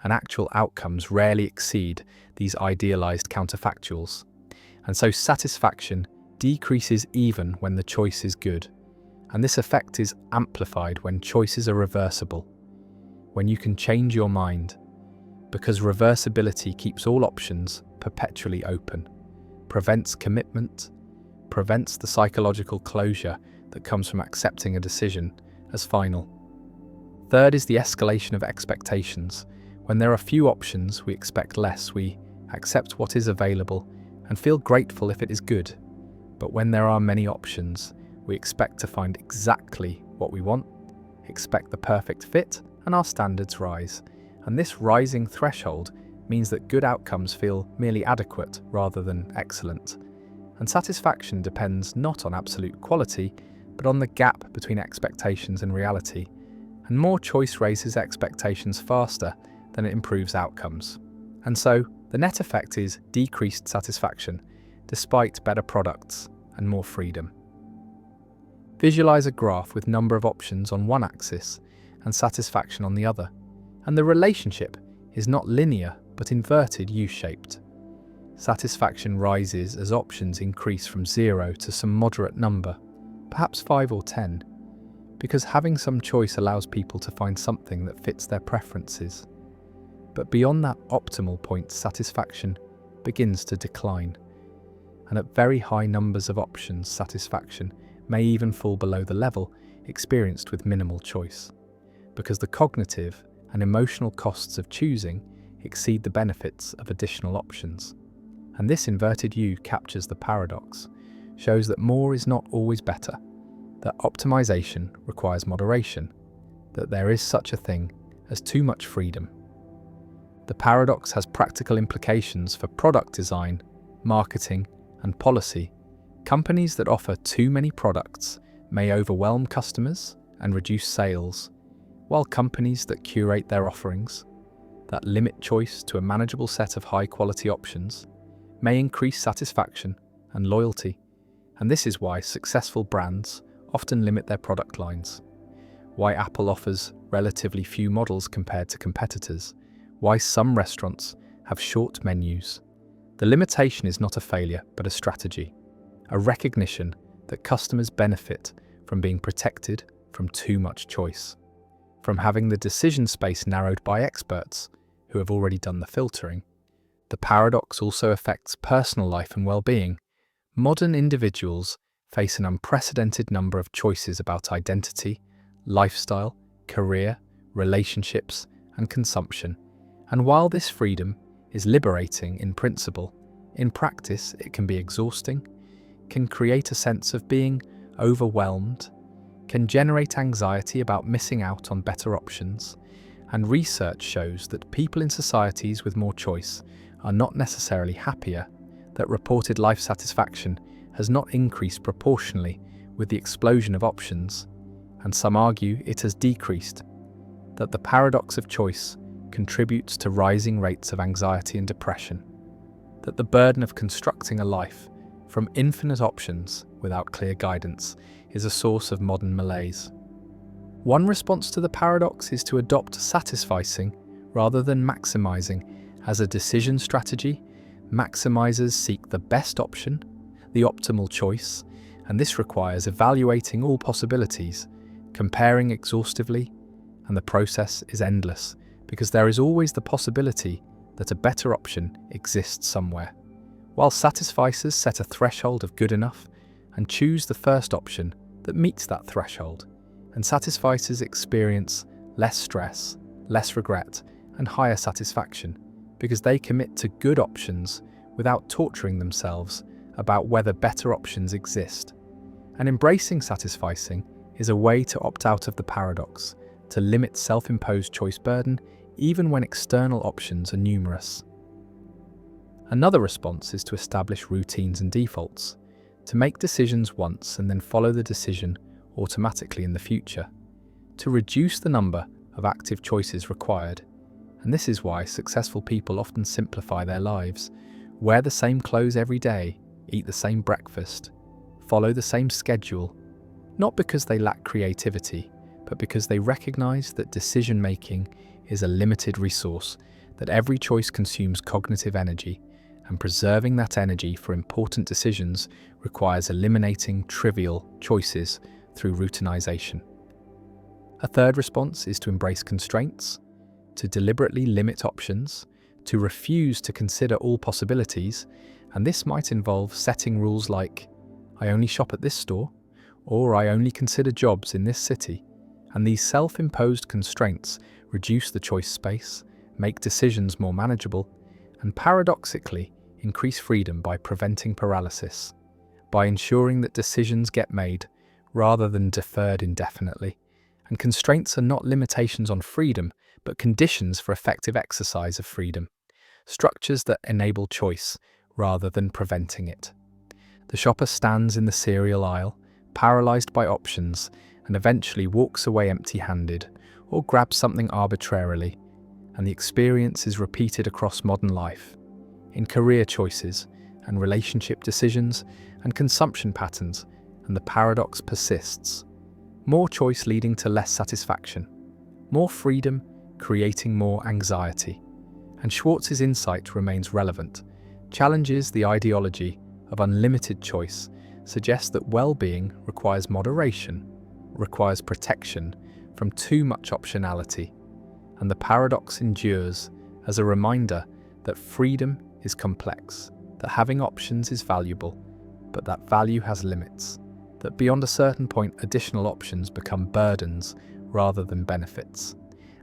S1: and actual outcomes rarely exceed these idealized counterfactuals. And so satisfaction decreases even when the choice is good. And this effect is amplified when choices are reversible, when you can change your mind, because reversibility keeps all options perpetually open, prevents commitment, prevents the psychological closure that comes from accepting a decision as final. Third is the escalation of expectations. When there are few options, we expect less. We accept what is available and feel grateful if it is good. But when there are many options, we expect to find exactly what we want, expect the perfect fit, and our standards rise. And this rising threshold means that good outcomes feel merely adequate rather than excellent. And satisfaction depends not on absolute quality, but on the gap between expectations and reality. And more choice raises expectations faster than it improves outcomes. And so, the net effect is decreased satisfaction, despite better products and more freedom. Visualize a graph with number of options on one axis and satisfaction on the other, and the relationship is not linear but inverted U-shaped. Satisfaction rises as options increase from 0 to some moderate number, perhaps 5 or 10, because having some choice allows people to find something that fits their preferences. But beyond that optimal point, satisfaction begins to decline, and at very high numbers of options, satisfaction may even fall below the level experienced with minimal choice, because the cognitive and emotional costs of choosing exceed the benefits of additional options. And this inverted U captures the paradox, shows that more is not always better, that optimization requires moderation, that there is such a thing as too much freedom. The paradox has practical implications for product design, marketing, and policy. Companies that offer too many products may overwhelm customers and reduce sales, while companies that curate their offerings, that limit choice to a manageable set of high-quality options, may increase satisfaction and loyalty. And this is why successful brands often limit their product lines, why Apple offers relatively few models compared to competitors, why some restaurants have short menus. The limitation is not a failure, but a strategy, a recognition that customers benefit from being protected from too much choice, from having the decision space narrowed by experts who have already done the filtering. The paradox also affects personal life and well-being. Modern individuals face an unprecedented number of choices about identity, lifestyle, career, relationships, and consumption. And while this freedom is liberating in principle, in practice it can be exhausting, can create a sense of being overwhelmed, can generate anxiety about missing out on better options, and research shows that people in societies with more choice are not necessarily happier, that reported life satisfaction has not increased proportionally with the explosion of options, and some argue it has decreased, that the paradox of choice contributes to rising rates of anxiety and depression, that the burden of constructing a life from infinite options without clear guidance is a source of modern malaise. One response to the paradox is to adopt satisficing rather than maximizing as a decision strategy. Maximizers seek the best option, the optimal choice, and this requires evaluating all possibilities, comparing exhaustively, and the process is endless because there is always the possibility that a better option exists somewhere. While satisficers set a threshold of good enough and choose the first option that meets that threshold, and satisficers experience less stress, less regret, and higher satisfaction because they commit to good options without torturing themselves about whether better options exist. And embracing satisficing is a way to opt out of the paradox, to limit self-imposed choice burden even when external options are numerous. Another response is to establish routines and defaults, to make decisions once and then follow the decision automatically in the future, to reduce the number of active choices required. And this is why successful people often simplify their lives, wear the same clothes every day, eat the same breakfast, follow the same schedule, not because they lack creativity, but because they recognize that decision-making is a limited resource, that every choice consumes cognitive energy, and preserving that energy for important decisions requires eliminating trivial choices through routinization. A third response is to embrace constraints, to deliberately limit options, to refuse to consider all possibilities, and this might involve setting rules like, I only shop at this store, or I only consider jobs in this city, and these self-imposed constraints reduce the choice space, make decisions more manageable, and paradoxically increase freedom by preventing paralysis, by ensuring that decisions get made rather than deferred indefinitely. And constraints are not limitations on freedom, but conditions for effective exercise of freedom, structures that enable choice rather than preventing it. The shopper stands in the cereal aisle, paralyzed by options, and eventually walks away empty-handed or grabs something arbitrarily, and the experience is repeated across modern life, in career choices and relationship decisions and consumption patterns, and the paradox persists. More choice leading to less satisfaction, more freedom creating more anxiety. And Schwartz's insight remains relevant, challenges the ideology of unlimited choice, suggests that well-being requires moderation, requires protection from too much optionality, and the paradox endures as a reminder that freedom is complex, that having options is valuable, but that value has limits, that beyond a certain point additional options become burdens rather than benefits.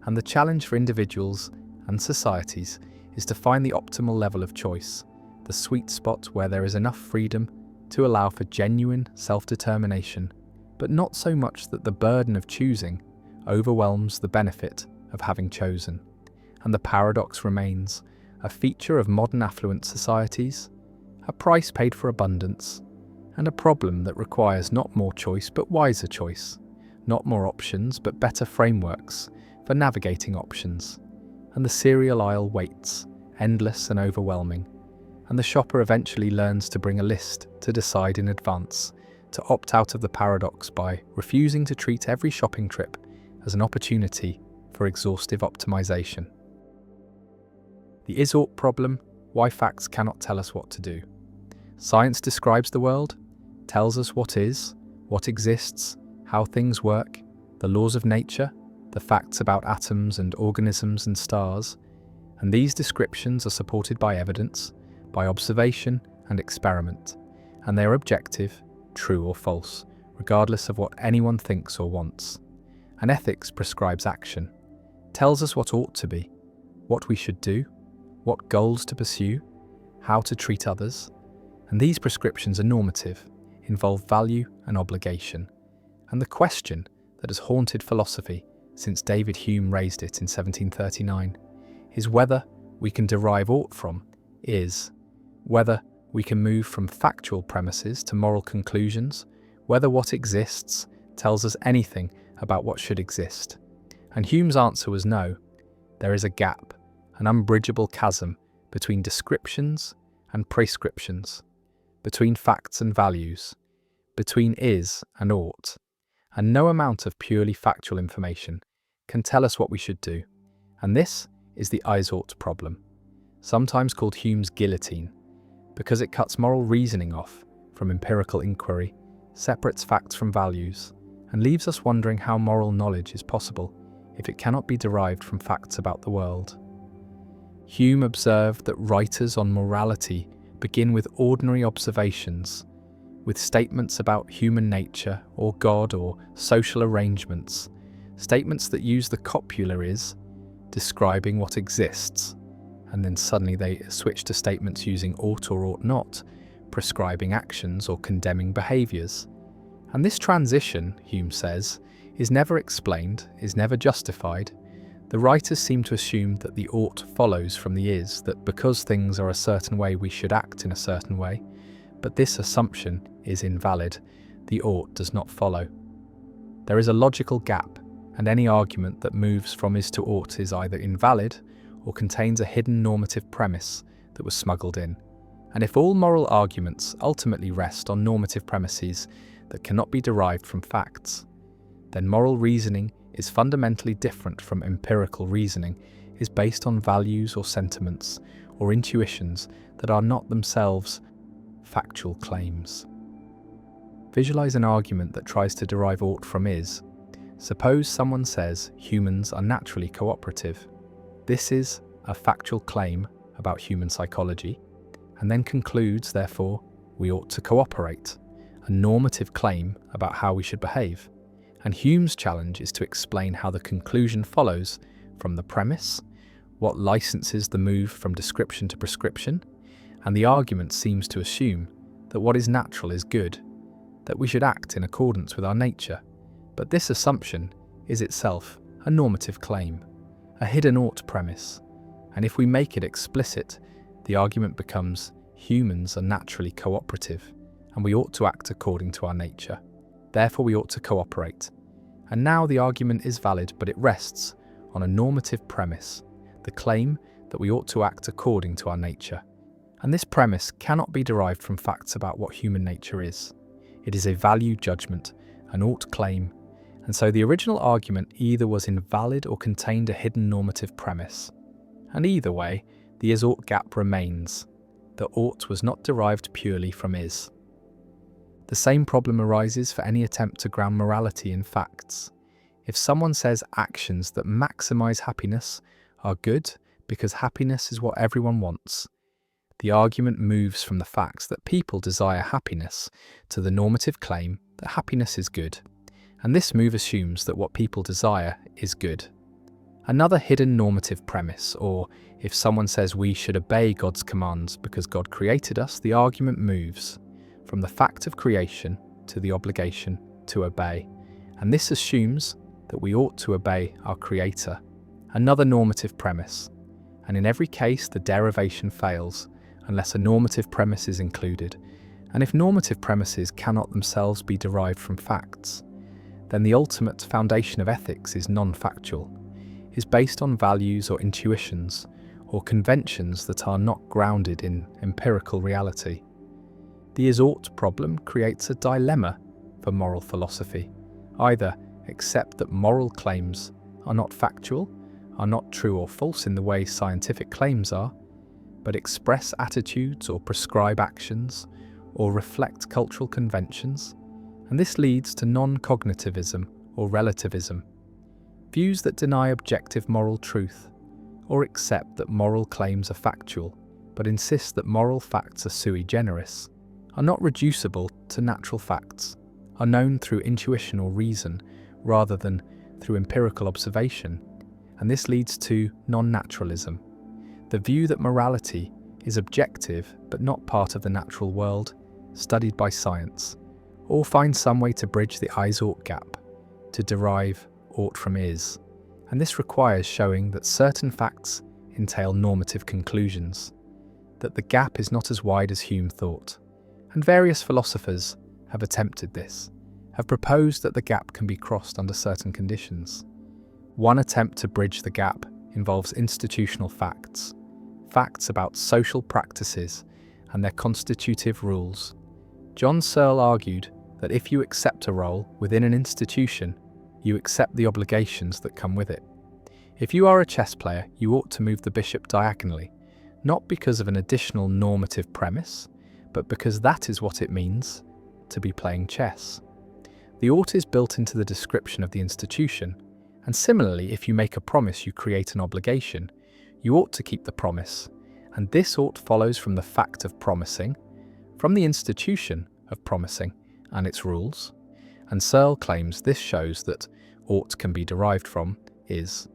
S1: And the challenge for individuals and societies is to find the optimal level of choice, the sweet spot where there is enough freedom to allow for genuine self-determination, but not so much that the burden of choosing overwhelms the benefit of having chosen. And the paradox remains a feature of modern affluent societies, a price paid for abundance, and a problem that requires not more choice but wiser choice, not more options but better frameworks for navigating options. And the cereal aisle waits, endless and overwhelming, and the shopper eventually learns to bring a list to decide in advance, to opt out of the paradox by refusing to treat every shopping trip as an opportunity for exhaustive optimization. The is-ought problem, why facts cannot tell us what to do. Science describes the world, tells us what is, what exists, how things work, the laws of nature, the facts about atoms and organisms and stars, and these descriptions are supported by evidence, by observation and experiment, and they are objective, true or false, regardless of what anyone thinks or wants. And ethics prescribes action, tells us what ought to be, what we should do, what goals to pursue, how to treat others, and these prescriptions are normative, involve value and obligation. And the question that has haunted philosophy since David Hume raised it in 1739 is whether we can derive ought from is, whether we can move from factual premises to moral conclusions, whether what exists tells us anything about what should exist. And Hume's answer was no. There is a gap, an unbridgeable chasm between descriptions and prescriptions, between facts and values, between is and ought, and no amount of purely factual information can tell us what we should do. And this is the is-ought problem, sometimes called Hume's guillotine, because it cuts moral reasoning off from empirical inquiry, separates facts from values, and leaves us wondering how moral knowledge is possible if it cannot be derived from facts about the world. Hume observed that writers on morality begin with ordinary observations, with statements about human nature or God or social arrangements, statements that use the copula is, describing what exists, and then suddenly they switch to statements using ought or ought not, prescribing actions or condemning behaviours. And this transition, Hume says, is never explained, is never justified. The writers seem to assume that the ought follows from the is, that because things are a certain way we should act in a certain way, but this assumption is invalid. The ought does not follow. There is a logical gap, and any argument that moves from is to ought is either invalid or contains a hidden normative premise that was smuggled in. And if all moral arguments ultimately rest on normative premises that cannot be derived from facts, then moral reasoning is fundamentally different from empirical reasoning, is based on values or sentiments or intuitions that are not themselves factual claims. Visualize an argument that tries to derive ought from is. Suppose someone says humans are naturally cooperative. This is a factual claim about human psychology, and then concludes, therefore, we ought to cooperate, a normative claim about how we should behave. And Hume's challenge is to explain how the conclusion follows from the premise, what licenses the move from description to prescription, and the argument seems to assume that what is natural is good, that we should act in accordance with our nature. But this assumption is itself a normative claim, a hidden ought premise, and if we make it explicit, the argument becomes humans are naturally cooperative, and we ought to act according to our nature. Therefore we ought to cooperate. And now the argument is valid, but it rests on a normative premise, the claim that we ought to act according to our nature. And this premise cannot be derived from facts about what human nature is. It is a value judgment, an ought claim, and so the original argument either was invalid or contained a hidden normative premise. And either way, the is-ought gap remains. The ought was not derived purely from is. The same problem arises for any attempt to ground morality in facts. If someone says actions that maximize happiness are good because happiness is what everyone wants, the argument moves from the facts that people desire happiness to the normative claim that happiness is good. And this move assumes that what people desire is good. Another hidden normative premise, or if someone says we should obey God's commands because God created us, the argument moves from the fact of creation to the obligation to obey. And this assumes that we ought to obey our Creator. Another normative premise. And in every case, the derivation fails unless a normative premise is included. And if normative premises cannot themselves be derived from facts, then the ultimate foundation of ethics is non-factual, is based on values or intuitions or conventions that are not grounded in empirical reality. The is-ought problem creates a dilemma for moral philosophy. Either accept that moral claims are not factual, are not true or false in the way scientific claims are, but express attitudes or prescribe actions or reflect cultural conventions, and this leads to non-cognitivism or relativism, views that deny objective moral truth, or accept that moral claims are factual, but insist that moral facts are sui generis, are not reducible to natural facts, are known through intuition or reason rather than through empirical observation, and this leads to non-naturalism, the view that morality is objective but not part of the natural world, studied by science, or find some way to bridge the is-ought gap, to derive ought from is, and this requires showing that certain facts entail normative conclusions, that the gap is not as wide as Hume thought. And various philosophers have attempted this, have proposed that the gap can be crossed under certain conditions. One attempt to bridge the gap involves institutional facts, facts about social practices and their constitutive rules. John Searle argued that if you accept a role within an institution, you accept the obligations that come with it. If you are a chess player, you ought to move the bishop diagonally, not because of an additional normative premise, but because that is what it means to be playing chess. The ought is built into the description of the institution, and similarly, if you make a promise, you create an obligation. You ought to keep the promise, and this ought follows from the fact of promising, from the institution of promising and its rules. And Searle claims this shows that ought can be derived from is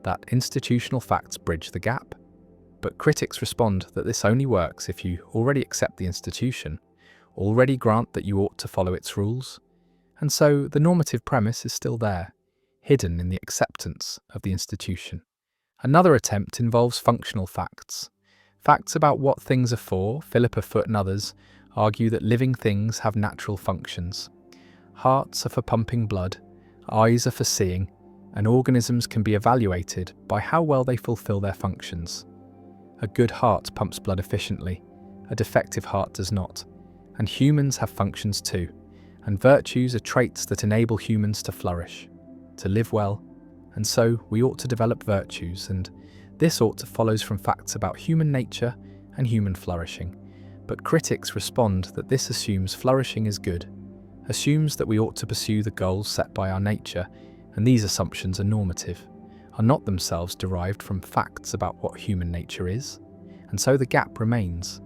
S1: that institutional facts bridge the gap. But critics respond that this only works if you already accept the institution, already grant that you ought to follow its rules, and so the normative premise is still there, hidden in the acceptance of the institution. Another attempt involves functional facts. Facts about what things are for. Philippa Foot and others argue that living things have natural functions. Hearts are for pumping blood, eyes are for seeing, and organisms can be evaluated by how well they fulfill their functions. A good heart pumps blood efficiently, a defective heart does not, and humans have functions too, and virtues are traits that enable humans to flourish, to live well, and so we ought to develop virtues, and this ought to follows from facts about human nature and human flourishing. But critics respond that this assumes flourishing is good, assumes that we ought to pursue the goals set by our nature, and these assumptions are normative, are not themselves derived from facts about what human nature is, and so the gap remains.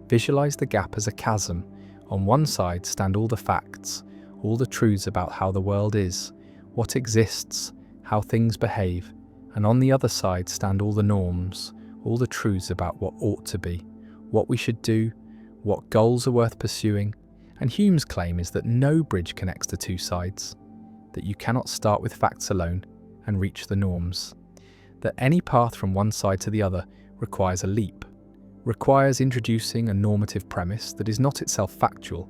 S1: Visualize the gap as a chasm. On one side stand all the facts, all the truths about how the world is, what exists, how things behave, and on the other side stand all the norms, all the truths about what ought to be, what we should do, what goals are worth pursuing. And Hume's claim is that no bridge connects the two sides, that you cannot start with facts alone and reach the norms, that any path from one side to the other requires a leap, requires introducing a normative premise that is not itself factual,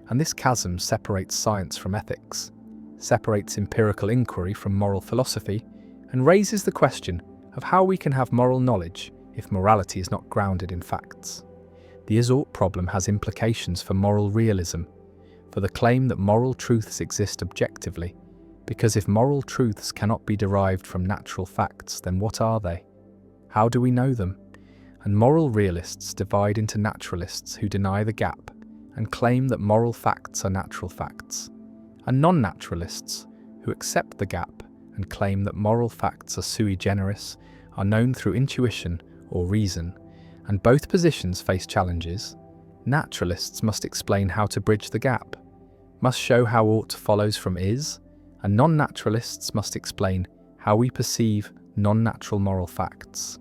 S1: and this chasm separates science from ethics, separates empirical inquiry from moral philosophy, and raises the question of how we can have moral knowledge if morality is not grounded in facts. The is-ought problem has implications for moral realism, for the claim that moral truths exist objectively, because if moral truths cannot be derived from natural facts, then what are they? How do we know them? And moral realists divide into naturalists who deny the gap and claim that moral facts are natural facts, and non-naturalists who accept the gap and claim that moral facts are sui generis, are known through intuition or reason, and both positions face challenges. Naturalists must explain how to bridge the gap, must show how ought follows from is, and non-naturalists must explain how we perceive non-natural moral facts,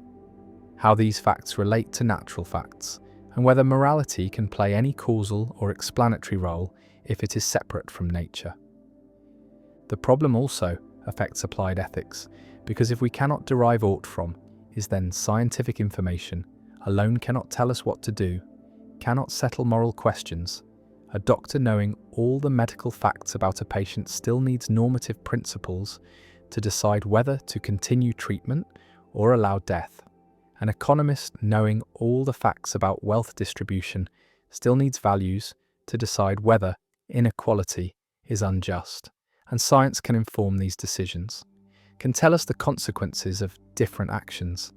S1: how these facts relate to natural facts, and whether morality can play any causal or explanatory role if it is separate from nature. The problem also affects applied ethics, because if we cannot derive ought from is then scientific information, alone cannot tell us what to do, cannot settle moral questions. A doctor knowing all the medical facts about a patient still needs normative principles to decide whether to continue treatment or allow death. An economist knowing all the facts about wealth distribution still needs values to decide whether inequality is unjust. And science can inform these decisions, can tell us the consequences of different actions,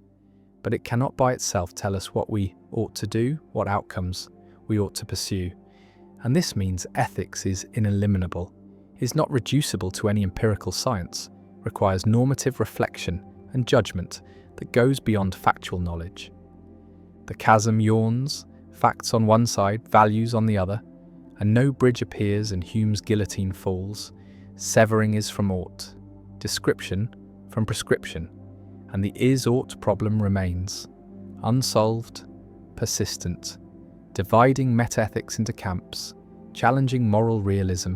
S1: but it cannot by itself tell us what we ought to do, what outcomes we ought to pursue. And this means ethics is ineliminable, is not reducible to any empirical science, requires normative reflection and judgment that goes beyond factual knowledge. The chasm yawns, facts on one side, values on the other, and no bridge appears and Hume's guillotine falls. Severing is from ought, description from prescription, and the is-ought problem remains, unsolved, persistent, dividing metaethics into camps, challenging moral realism,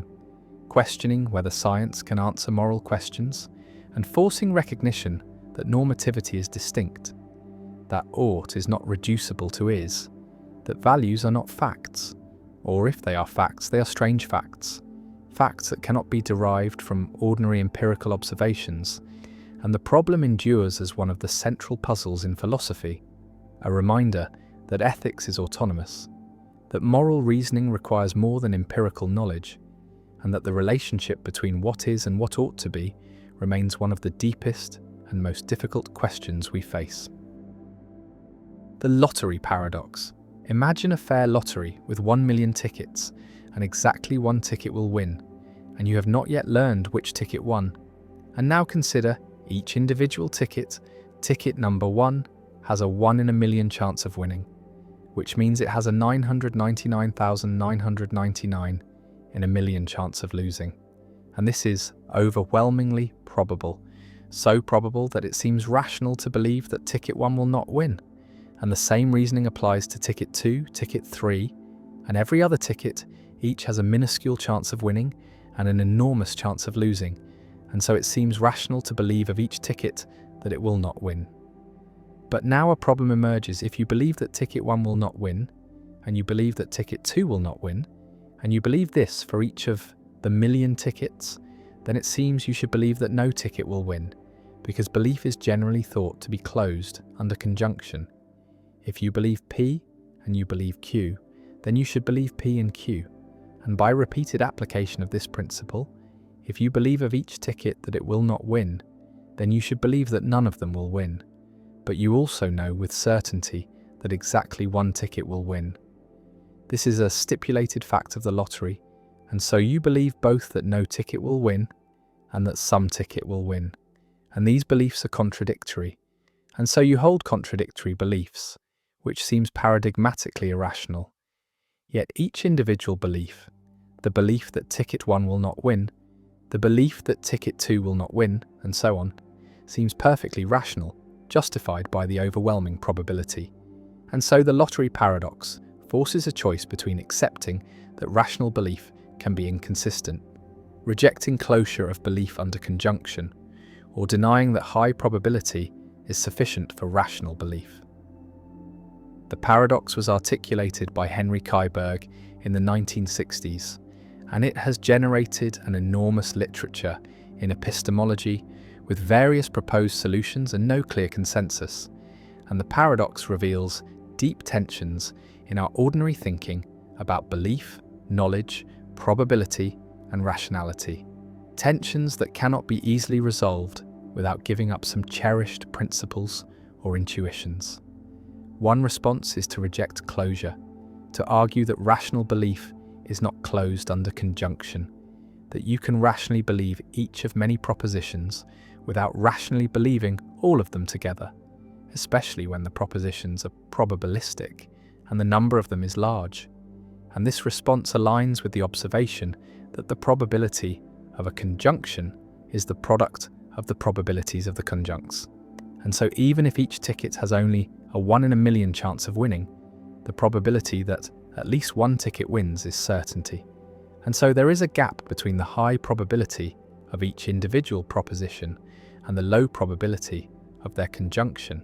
S1: questioning whether science can answer moral questions, and forcing recognition that normativity is distinct, that ought is not reducible to is, that values are not facts, or if they are facts, they are strange facts, facts that cannot be derived from ordinary empirical observations, and the problem endures as one of the central puzzles in philosophy, a reminder that ethics is autonomous, that moral reasoning requires more than empirical knowledge, and that the relationship between what is and what ought to be remains one of the deepest and most difficult questions we face. The lottery paradox. Imagine a fair lottery with 1 million tickets, and exactly one ticket will win, and you have not yet learned which ticket won. And now consider each individual ticket. Ticket number 1 has a 1 in a million chance of winning, which means it has a 999,999 in a million chance of losing. And this is overwhelmingly probable, so probable that it seems rational to believe that ticket 1 will not win. And the same reasoning applies to ticket 2, ticket 3, and every other ticket. Each has a minuscule chance of winning and an enormous chance of losing, and so it seems rational to believe of each ticket that it will not win. But now a problem emerges. If you believe that ticket 1 will not win, and you believe that ticket 2 will not win, and you believe this for each of the million tickets, then it seems you should believe that no ticket will win, because belief is generally thought to be closed under conjunction. If you believe P and you believe Q, then you should believe P and Q. And by repeated application of this principle, if you believe of each ticket that it will not win, then you should believe that none of them will win. But you also know with certainty that exactly one ticket will win. This is a stipulated fact of the lottery, and so you believe both that no ticket will win and that some ticket will win. And these beliefs are contradictory, and so you hold contradictory beliefs, which seems paradigmatically irrational. Yet each individual belief, the belief that ticket 1 will not win, the belief that ticket 2 will not win, and so on, seems perfectly rational, justified by the overwhelming probability. And so the lottery paradox forces a choice between accepting that rational belief can be inconsistent, rejecting closure of belief under conjunction, or denying that high probability is sufficient for rational belief. The paradox was articulated by Henry Kaiberg in the 1960s, and it has generated an enormous literature in epistemology with various proposed solutions and no clear consensus. And the paradox reveals deep tensions in our ordinary thinking about belief, knowledge, probability, and rationality. Tensions that cannot be easily resolved without giving up some cherished principles or intuitions. One response is to reject closure, to argue that rational belief is not closed under conjunction, that you can rationally believe each of many propositions without rationally believing all of them together, especially when the propositions are probabilistic and the number of them is large. And this response aligns with the observation that the probability of a conjunction is the product of the probabilities of the conjuncts. And so even if each ticket has only a 1 in a million chance of winning, the probability that at least one ticket wins is certainty. And so there is a gap between the high probability of each individual proposition and the low probability of their conjunction.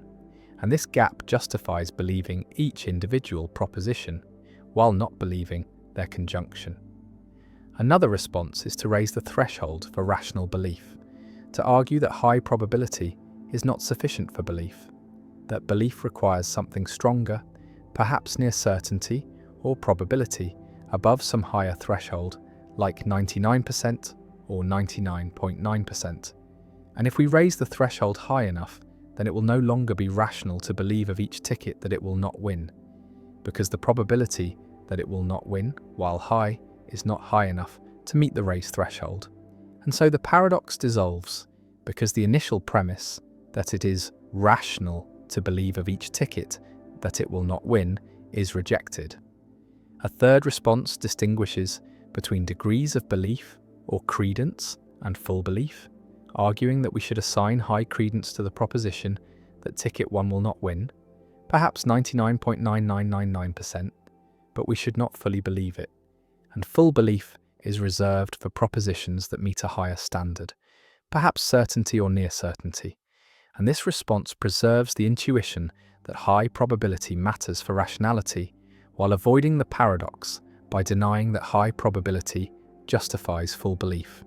S1: And this gap justifies believing each individual proposition while not believing their conjunction. Another response is to raise the threshold for rational belief, to argue that high probability is not sufficient for belief, that belief requires something stronger, perhaps near certainty or probability, above some higher threshold, like 99% or 99.9%. And if we raise the threshold high enough, then it will no longer be rational to believe of each ticket that it will not win, because the probability that it will not win, while high, is not high enough to meet the raised threshold. And so the paradox dissolves, because the initial premise that it is rational to believe of each ticket that it will not win is rejected. A third response distinguishes between degrees of belief or credence and full belief, arguing that we should assign high credence to the proposition that ticket 1 will not win, perhaps 99.9999%, but we should not fully believe it. And full belief is reserved for propositions that meet a higher standard, perhaps certainty or near certainty. And this response preserves the intuition that high probability matters for rationality, while avoiding the paradox by denying that high probability justifies full belief.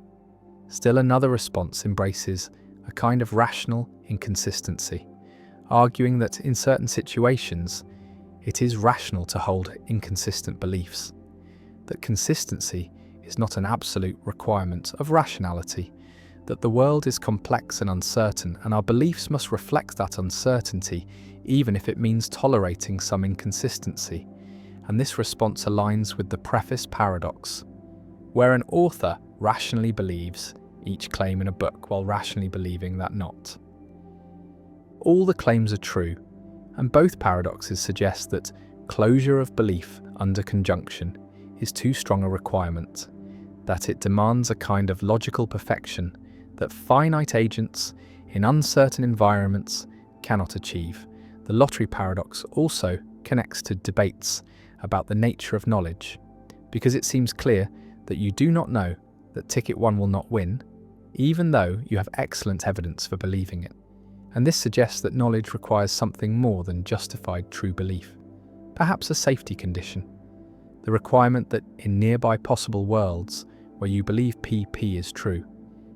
S1: Still another response embraces a kind of rational inconsistency, arguing that in certain situations it is rational to hold inconsistent beliefs, that consistency is not an absolute requirement of rationality, that the world is complex and uncertain, and our beliefs must reflect that uncertainty, even if it means tolerating some inconsistency. And this response aligns with the preface paradox, where an author rationally believes each claim in a book while rationally believing that not. All the claims are true, and both paradoxes suggest that closure of belief under conjunction is too strong a requirement, that it demands a kind of logical perfection that finite agents in uncertain environments cannot achieve. The lottery paradox also connects to debates about the nature of knowledge, because it seems clear that you do not know that ticket 1 will not win, even though you have excellent evidence for believing it. And this suggests that knowledge requires something more than justified true belief, perhaps a safety condition, the requirement that in nearby possible worlds where you believe PP is true,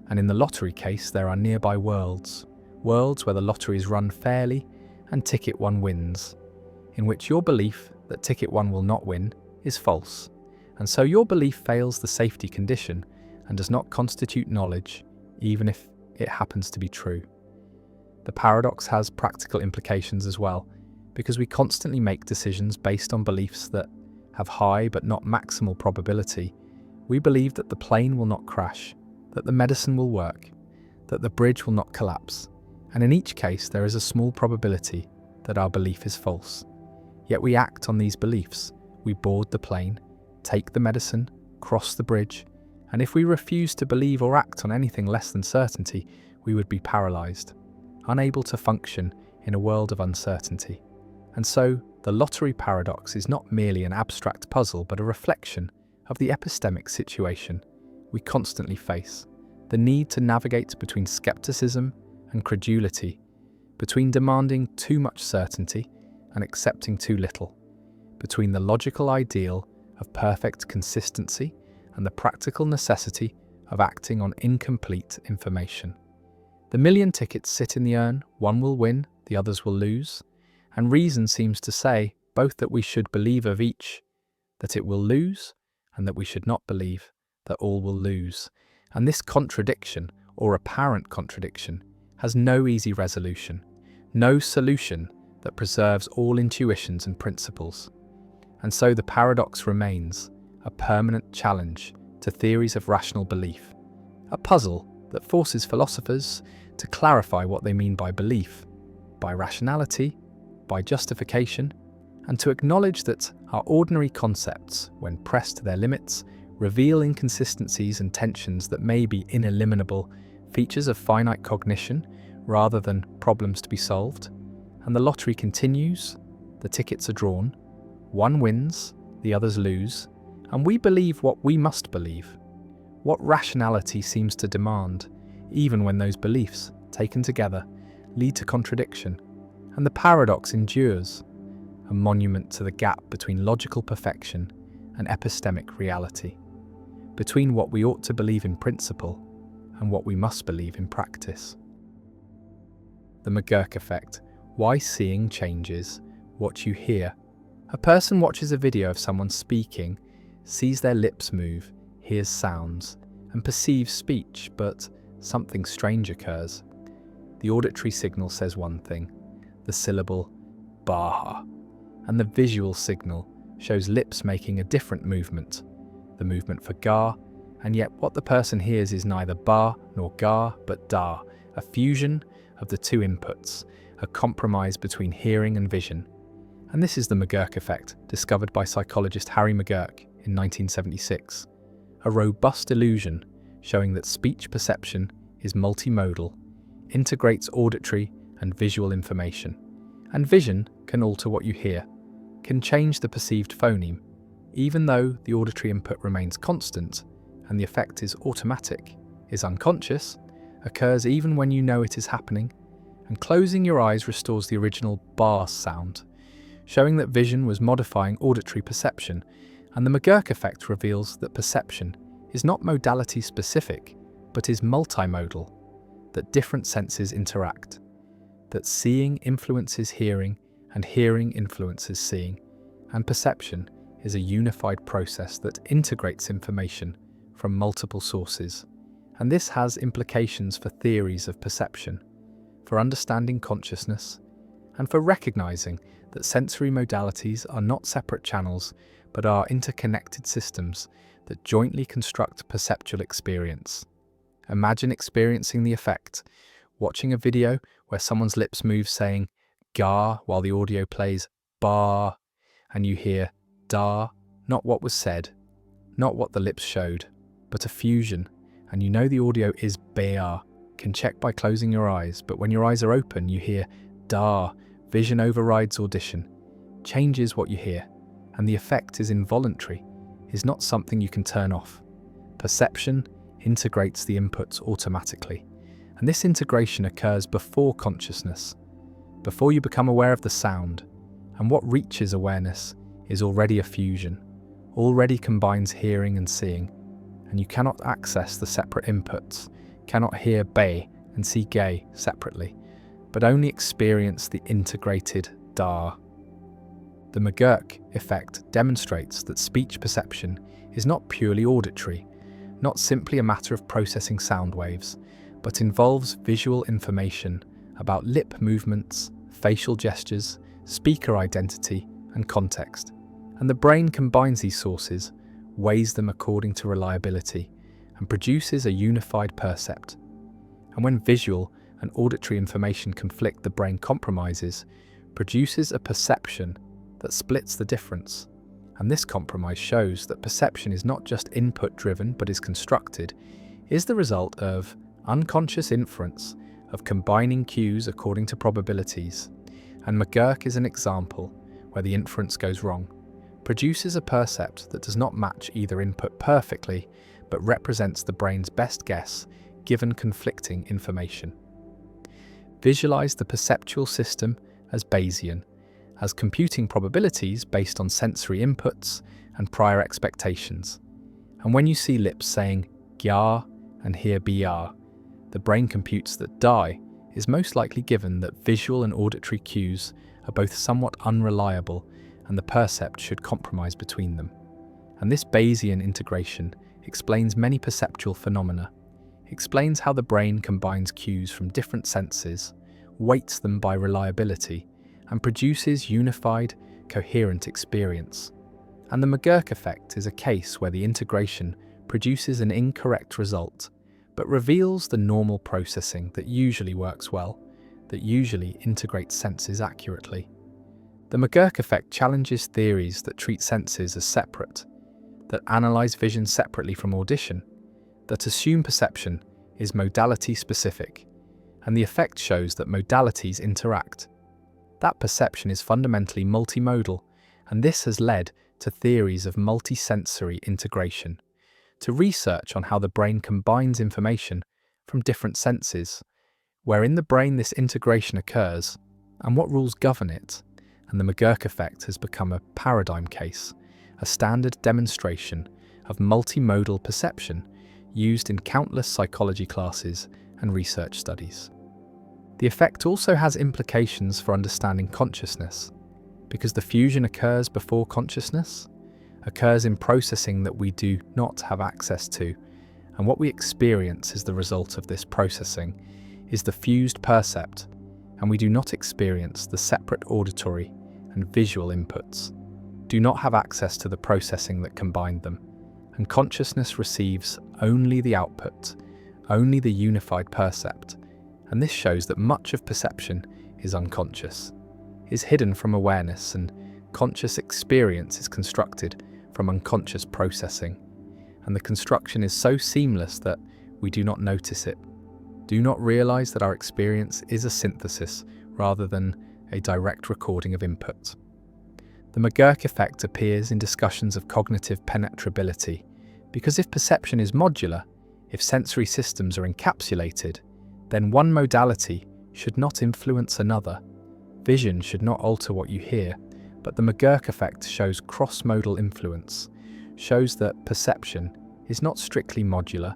S1: and in the lottery case there are nearby worlds where the lottery is run fairly and ticket 1 wins, in which your belief that ticket 1 will not win is false, and so your belief fails the safety condition and does not constitute knowledge, even if it happens to be true. The paradox has practical implications as well, because we constantly make decisions based on beliefs that have high but not maximal probability. We believe that the plane will not crash, that the medicine will work, that the bridge will not collapse, and in each case there is a small probability that our belief is false. Yet we act on these beliefs. We board the plane, take the medicine, cross the bridge, and if we refuse to believe or act on anything less than certainty, we would be paralyzed, unable to function in a world of uncertainty. And so, the lottery paradox is not merely an abstract puzzle, but a reflection of the epistemic situation we constantly face, the need to navigate between skepticism and credulity, between demanding too much certainty and accepting too little, between the logical ideal of perfect consistency and the practical necessity of acting on incomplete information. The million tickets sit in the urn, one will win, the others will lose, and reason seems to say both that we should believe of each that it will lose, and that we should not believe that all will lose. And this contradiction, or apparent contradiction, has no easy resolution, no solution that preserves all intuitions and principles. And so the paradox remains a permanent challenge to theories of rational belief, a puzzle that forces philosophers to clarify what they mean by belief, by rationality, by justification, and to acknowledge that our ordinary concepts, when pressed to their limits, reveal inconsistencies and tensions that may be ineliminable features of finite cognition rather than problems to be solved. And the lottery continues, the tickets are drawn, one wins, the others lose, and we believe what we must believe, what rationality seems to demand, even when those beliefs, taken together, lead to contradiction. And the paradox endures, a monument to the gap between logical perfection and epistemic reality, between what we ought to believe in principle and what we must believe in practice. The McGurk effect. Why seeing changes what you hear. A person watches a video of someone speaking, sees their lips move, hears sounds, and perceives speech, but something strange occurs. The auditory signal says one thing, the syllable Baha, and the visual signal shows lips making a different movement, the movement for Ga, and yet what the person hears is neither Ba nor Ga, but Da, a fusion of the two inputs, a compromise between hearing and vision. And this is the McGurk effect, discovered by psychologist Harry McGurk in 1976, a robust illusion showing that speech perception is multimodal, integrates auditory and visual information, and vision can alter what you hear, can change the perceived phoneme, even though the auditory input remains constant and the effect is automatic, is unconscious, occurs even when you know it is happening, and closing your eyes restores the original bar sound, showing that vision was modifying auditory perception, and the McGurk effect reveals that perception is not modality specific, but is multimodal, that different senses interact, that seeing influences hearing and hearing influences seeing, and perception is a unified process that integrates information from multiple sources. And this has implications for theories of perception, for understanding consciousness, and for recognizing that sensory modalities are not separate channels, but are interconnected systems that jointly construct perceptual experience. Imagine experiencing the effect, watching a video where someone's lips move saying "gar" while the audio plays "bar," and you hear "da," not what was said, not what the lips showed, but a fusion, and you know the audio is "bear." Can check by closing your eyes, but when your eyes are open, you hear "da." Vision overrides audition, changes what you hear, and the effect is involuntary, is not something you can turn off. Perception integrates the inputs automatically, and this integration occurs before consciousness, before you become aware of the sound, and what reaches awareness is already a fusion, already combines hearing and seeing, and you cannot access the separate inputs, cannot hear "bay" and see "gay" separately, but only experience the integrated "da." The McGurk effect demonstrates that speech perception is not purely auditory, not simply a matter of processing sound waves, but involves visual information about lip movements, facial gestures, speaker identity, and context. And the brain combines these sources, weighs them according to reliability, and produces a unified percept. And when visual and auditory information conflict, the brain compromises, produces a perception that splits the difference. And this compromise shows that perception is not just input-driven but is constructed, is the result of unconscious inference, of combining cues according to probabilities. And McGurk is an example where the inference goes wrong, produces a percept that does not match either input perfectly, but represents the brain's best guess given conflicting information. Visualize the perceptual system as Bayesian, as computing probabilities based on sensory inputs and prior expectations. And when you see lips saying "gyar" and hear "br," the brain computes that "die" is most likely given that visual and auditory cues are both somewhat unreliable and the percept should compromise between them. And this Bayesian integration explains many perceptual phenomena, explains how the brain combines cues from different senses, weights them by reliability, and produces unified, coherent experience. And the McGurk effect is a case where the integration produces an incorrect result, but reveals the normal processing that usually works well, that usually integrates senses accurately. The McGurk effect challenges theories that treat senses as separate, that analyze vision separately from audition, that assume perception is modality specific, and the effect shows that modalities interact. That perception is fundamentally multimodal, and this has led to theories of multisensory integration, to research on how the brain combines information from different senses, where in the brain this integration occurs, and what rules govern it. And the McGurk effect has become a paradigm case, a standard demonstration of multimodal perception used in countless psychology classes and research studies. The effect also has implications for understanding consciousness, because the fusion occurs before consciousness, occurs in processing that we do not have access to, and what we experience as the result of this processing is the fused percept, and we do not experience the separate auditory and visual inputs, do not have access to the processing that combined them, and consciousness receives only the output, only the unified percept. And this shows that much of perception is unconscious, is hidden from awareness, and conscious experience is constructed from unconscious processing. And the construction is so seamless that we do not notice it, do not realize that our experience is a synthesis rather than a direct recording of input. The McGurk effect appears in discussions of cognitive penetrability, because if perception is modular, if sensory systems are encapsulated, then one modality should not influence another. Vision should not alter what you hear, but the McGurk effect shows cross-modal influence, shows that perception is not strictly modular,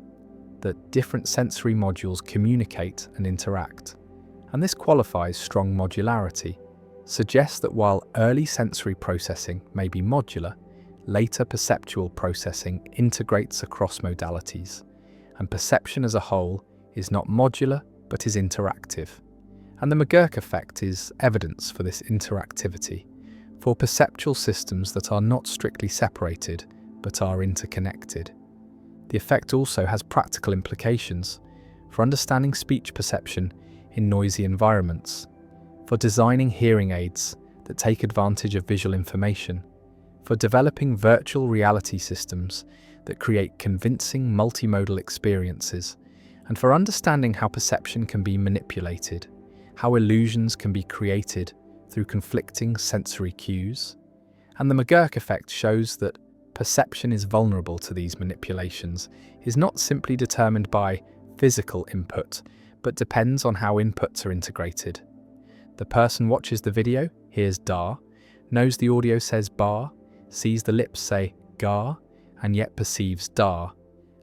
S1: that different sensory modules communicate and interact. And this qualifies strong modularity, suggests that while early sensory processing may be modular, later perceptual processing integrates across modalities, and perception as a whole is not modular but is interactive. And the McGurk effect is evidence for this interactivity, for perceptual systems that are not strictly separated but are interconnected. The effect also has practical implications for understanding speech perception in noisy environments, for designing hearing aids that take advantage of visual information, for developing virtual reality systems that create convincing multimodal experiences, and for understanding how perception can be manipulated, how illusions can be created through conflicting sensory cues. And the McGurk effect shows that perception is vulnerable to these manipulations, is not simply determined by physical input, but depends on how inputs are integrated. The person watches the video, hears da, knows the audio says ba, sees the lips say ga, and yet perceives da,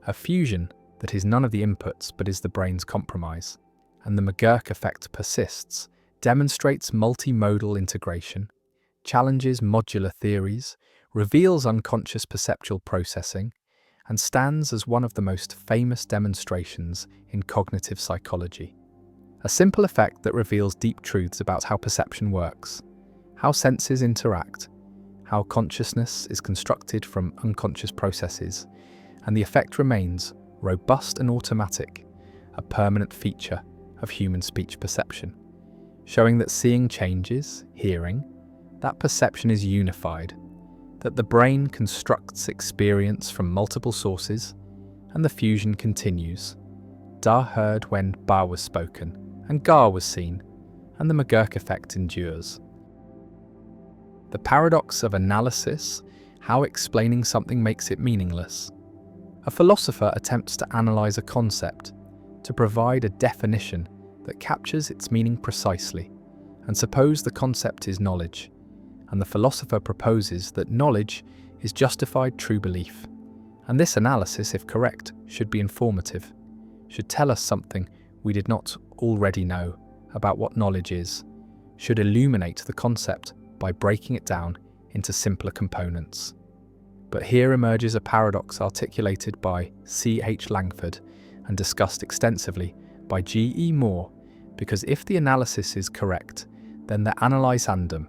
S1: a fusion that is none of the inputs but is the brain's compromise. And the McGurk effect persists, demonstrates multimodal integration, challenges modular theories, reveals unconscious perceptual processing, and stands as one of the most famous demonstrations in cognitive psychology. A simple effect that reveals deep truths about how perception works, how senses interact, how consciousness is constructed from unconscious processes, and the effect remains robust and automatic, a permanent feature of human speech perception, showing that seeing changes, hearing, that perception is unified, that the brain constructs experience from multiple sources, and the fusion continues. Da heard when ba was spoken, and ga was seen, and the McGurk effect endures. The paradox of analysis, how explaining something makes it meaningless. A philosopher attempts to analyze a concept, to provide a definition that captures its meaning precisely, and suppose the concept is knowledge, and the philosopher proposes that knowledge is justified true belief. And this analysis, if correct, should be informative, should tell us something we did not already know about what knowledge is, should illuminate the concept by breaking it down into simpler components. But here emerges a paradox articulated by C.H. Langford and discussed extensively by G.E. Moore, because if the analysis is correct, then the analysandum,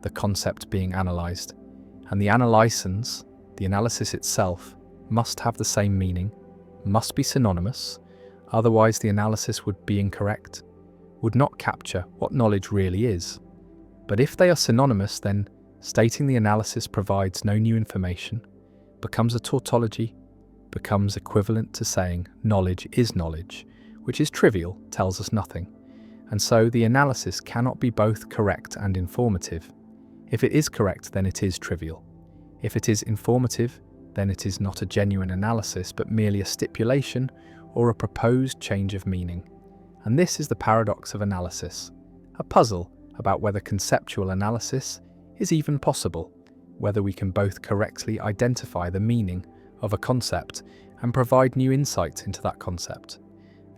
S1: the concept being analysed, and the analysans, the analysis itself, must have the same meaning, must be synonymous, otherwise the analysis would be incorrect, would not capture what knowledge really is. But if they are synonymous, then stating the analysis provides no new information, becomes a tautology, becomes equivalent to saying knowledge is knowledge, which is trivial, tells us nothing. And so the analysis cannot be both correct and informative. If it is correct, then it is trivial. If it is informative, then it is not a genuine analysis, but merely a stipulation or a proposed change of meaning. And this is the paradox of analysis, a puzzle about whether conceptual analysis is even possible, whether we can both correctly identify the meaning of a concept and provide new insight into that concept.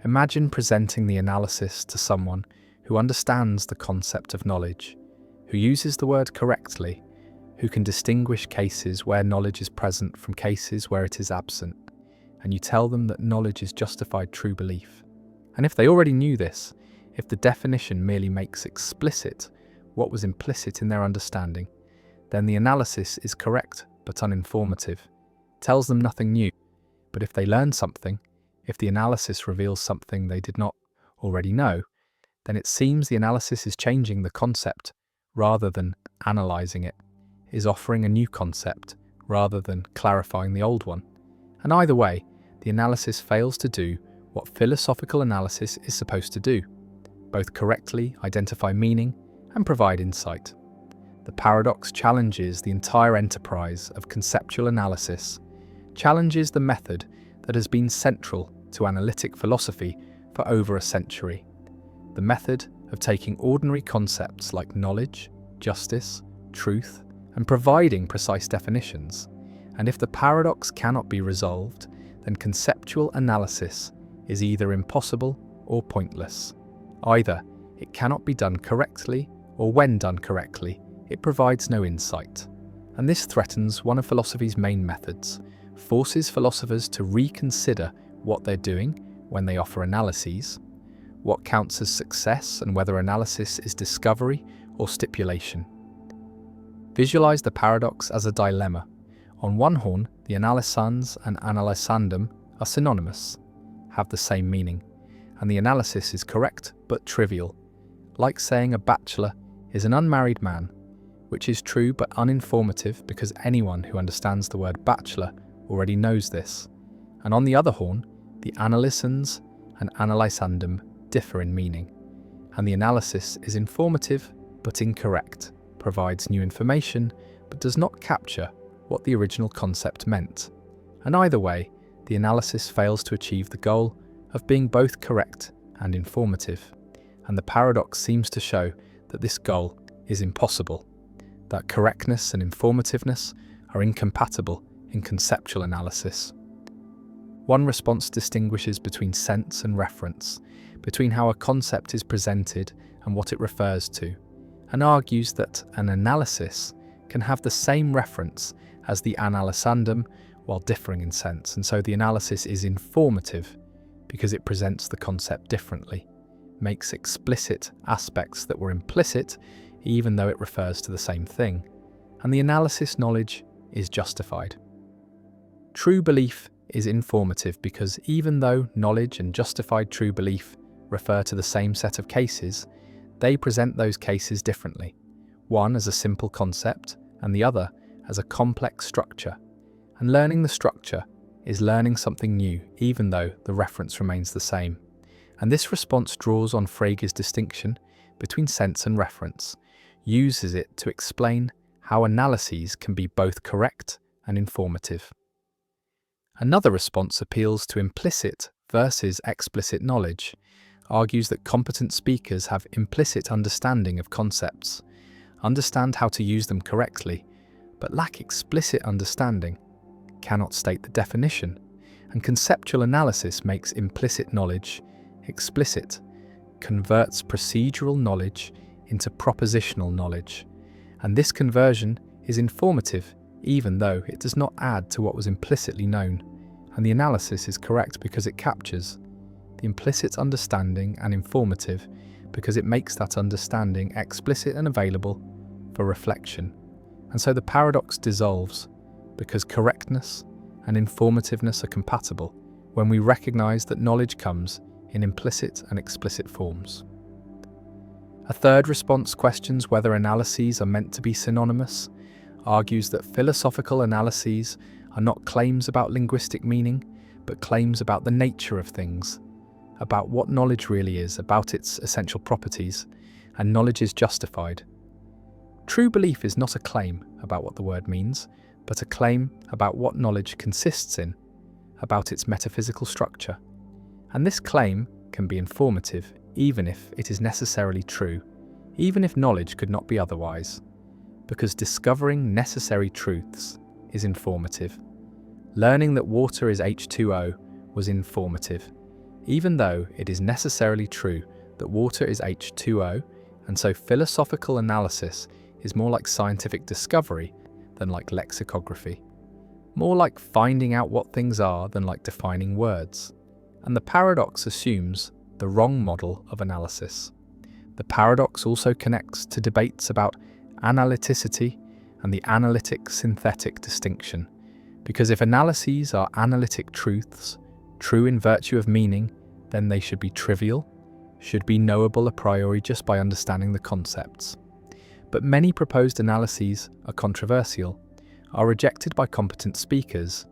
S1: Imagine presenting the analysis to someone who understands the concept of knowledge, who uses the word correctly, who can distinguish cases where knowledge is present from cases where it is absent, and you tell them that knowledge is justified true belief. And if they already knew this, if the definition merely makes explicit what was implicit in their understanding, then the analysis is correct but uninformative, tells them nothing new. But if they learn something, if the analysis reveals something they did not already know, then it seems the analysis is changing the concept rather than analysing it, is offering a new concept rather than clarifying the old one. And either way, the analysis fails to do what philosophical analysis is supposed to do, both correctly identify meaning and provide insight. The paradox challenges the entire enterprise of conceptual analysis, challenges the method that has been central to analytic philosophy for over a century. The method of taking ordinary concepts like knowledge, justice, truth, and providing precise definitions. And if the paradox cannot be resolved, then conceptual analysis is either impossible or pointless. Either it cannot be done correctly, or when done correctly, it provides no insight. And this threatens one of philosophy's main methods, forces philosophers to reconsider what they're doing when they offer analyses, what counts as success and whether analysis is discovery or stipulation. Visualize the paradox as a dilemma. On one horn, the analysans and analysandum are synonymous, have the same meaning, and the analysis is correct but trivial, like saying a bachelor is an unmarried man, which is true but uninformative because anyone who understands the word bachelor already knows this. And on the other horn, the analysans and analysandum differ in meaning, and the analysis is informative but incorrect, provides new information but does not capture what the original concept meant. And either way, the analysis fails to achieve the goal of being both correct and informative. And the paradox seems to show that this goal is impossible, that correctness and informativeness are incompatible in conceptual analysis. One response distinguishes between sense and reference, between how a concept is presented and what it refers to, and argues that an analysis can have the same reference as the analysandum while differing in sense, and so the analysis is informative because it presents the concept differently, makes explicit aspects that were implicit even though it refers to the same thing, and the analysis knowledge is justified. True belief is informative because even though knowledge and justified true belief refer to the same set of cases, they present those cases differently, one as a simple concept and the other as a complex structure. And learning the structure is learning something new even though the reference remains the same. And this response draws on Frege's distinction between sense and reference, uses it to explain how analyses can be both correct and informative. Another response appeals to implicit versus explicit knowledge, argues that competent speakers have implicit understanding of concepts, understand how to use them correctly, but lack explicit understanding, cannot state the definition, and conceptual analysis makes implicit knowledge explicit, converts procedural knowledge into propositional knowledge, and this conversion is informative even though it does not add to what was implicitly known, and the analysis is correct because it captures the implicit understanding and informative because it makes that understanding explicit and available for reflection. And so the paradox dissolves because correctness and informativeness are compatible when we recognize that knowledge comes in implicit and explicit forms. A third response questions whether analyses are meant to be synonymous, argues that philosophical analyses are not claims about linguistic meaning, but claims about the nature of things, about what knowledge really is, about its essential properties, and knowledge is justified. True belief is not a claim about what the word means, but a claim about what knowledge consists in, about its metaphysical structure. And this claim can be informative, even if it is necessarily true, even if knowledge could not be otherwise, because discovering necessary truths is informative. Learning that water is H2O was informative, even though it is necessarily true that water is H2O, and so philosophical analysis is more like scientific discovery than like lexicography, more like finding out what things are than like defining words. And the paradox assumes the wrong model of analysis. The paradox also connects to debates about analyticity and the analytic-synthetic distinction, because if analyses are analytic truths, true in virtue of meaning, then they should be trivial, should be knowable a priori just by understanding the concepts. But many proposed analyses are controversial, are rejected by competent speakers,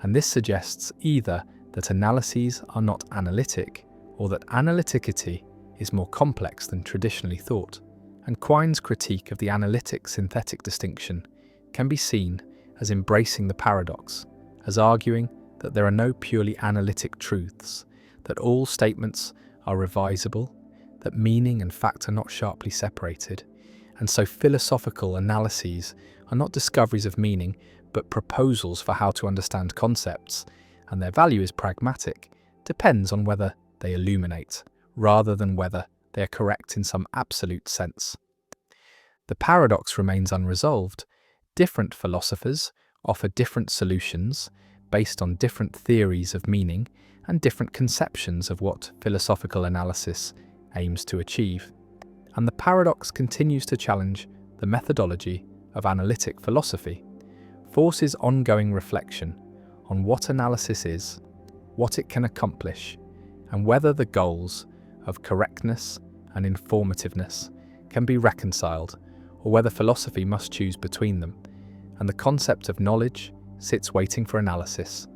S1: and this suggests either that analyses are not analytic, or that analyticity is more complex than traditionally thought. And Quine's critique of the analytic-synthetic distinction can be seen as embracing the paradox, as arguing that there are no purely analytic truths, that all statements are revisable, that meaning and fact are not sharply separated, and so philosophical analyses are not discoveries of meaning, but proposals for how to understand concepts, and their value is pragmatic, depends on whether they illuminate, rather than whether they are correct in some absolute sense. The paradox remains unresolved. Different philosophers offer different solutions based on different theories of meaning and different conceptions of what philosophical analysis aims to achieve. And the paradox continues to challenge the methodology of analytic philosophy, forces ongoing reflection on what analysis is, what it can accomplish, and whether the goals of correctness and informativeness can be reconciled, or whether philosophy must choose between them. And the concept of knowledge sits waiting for analysis,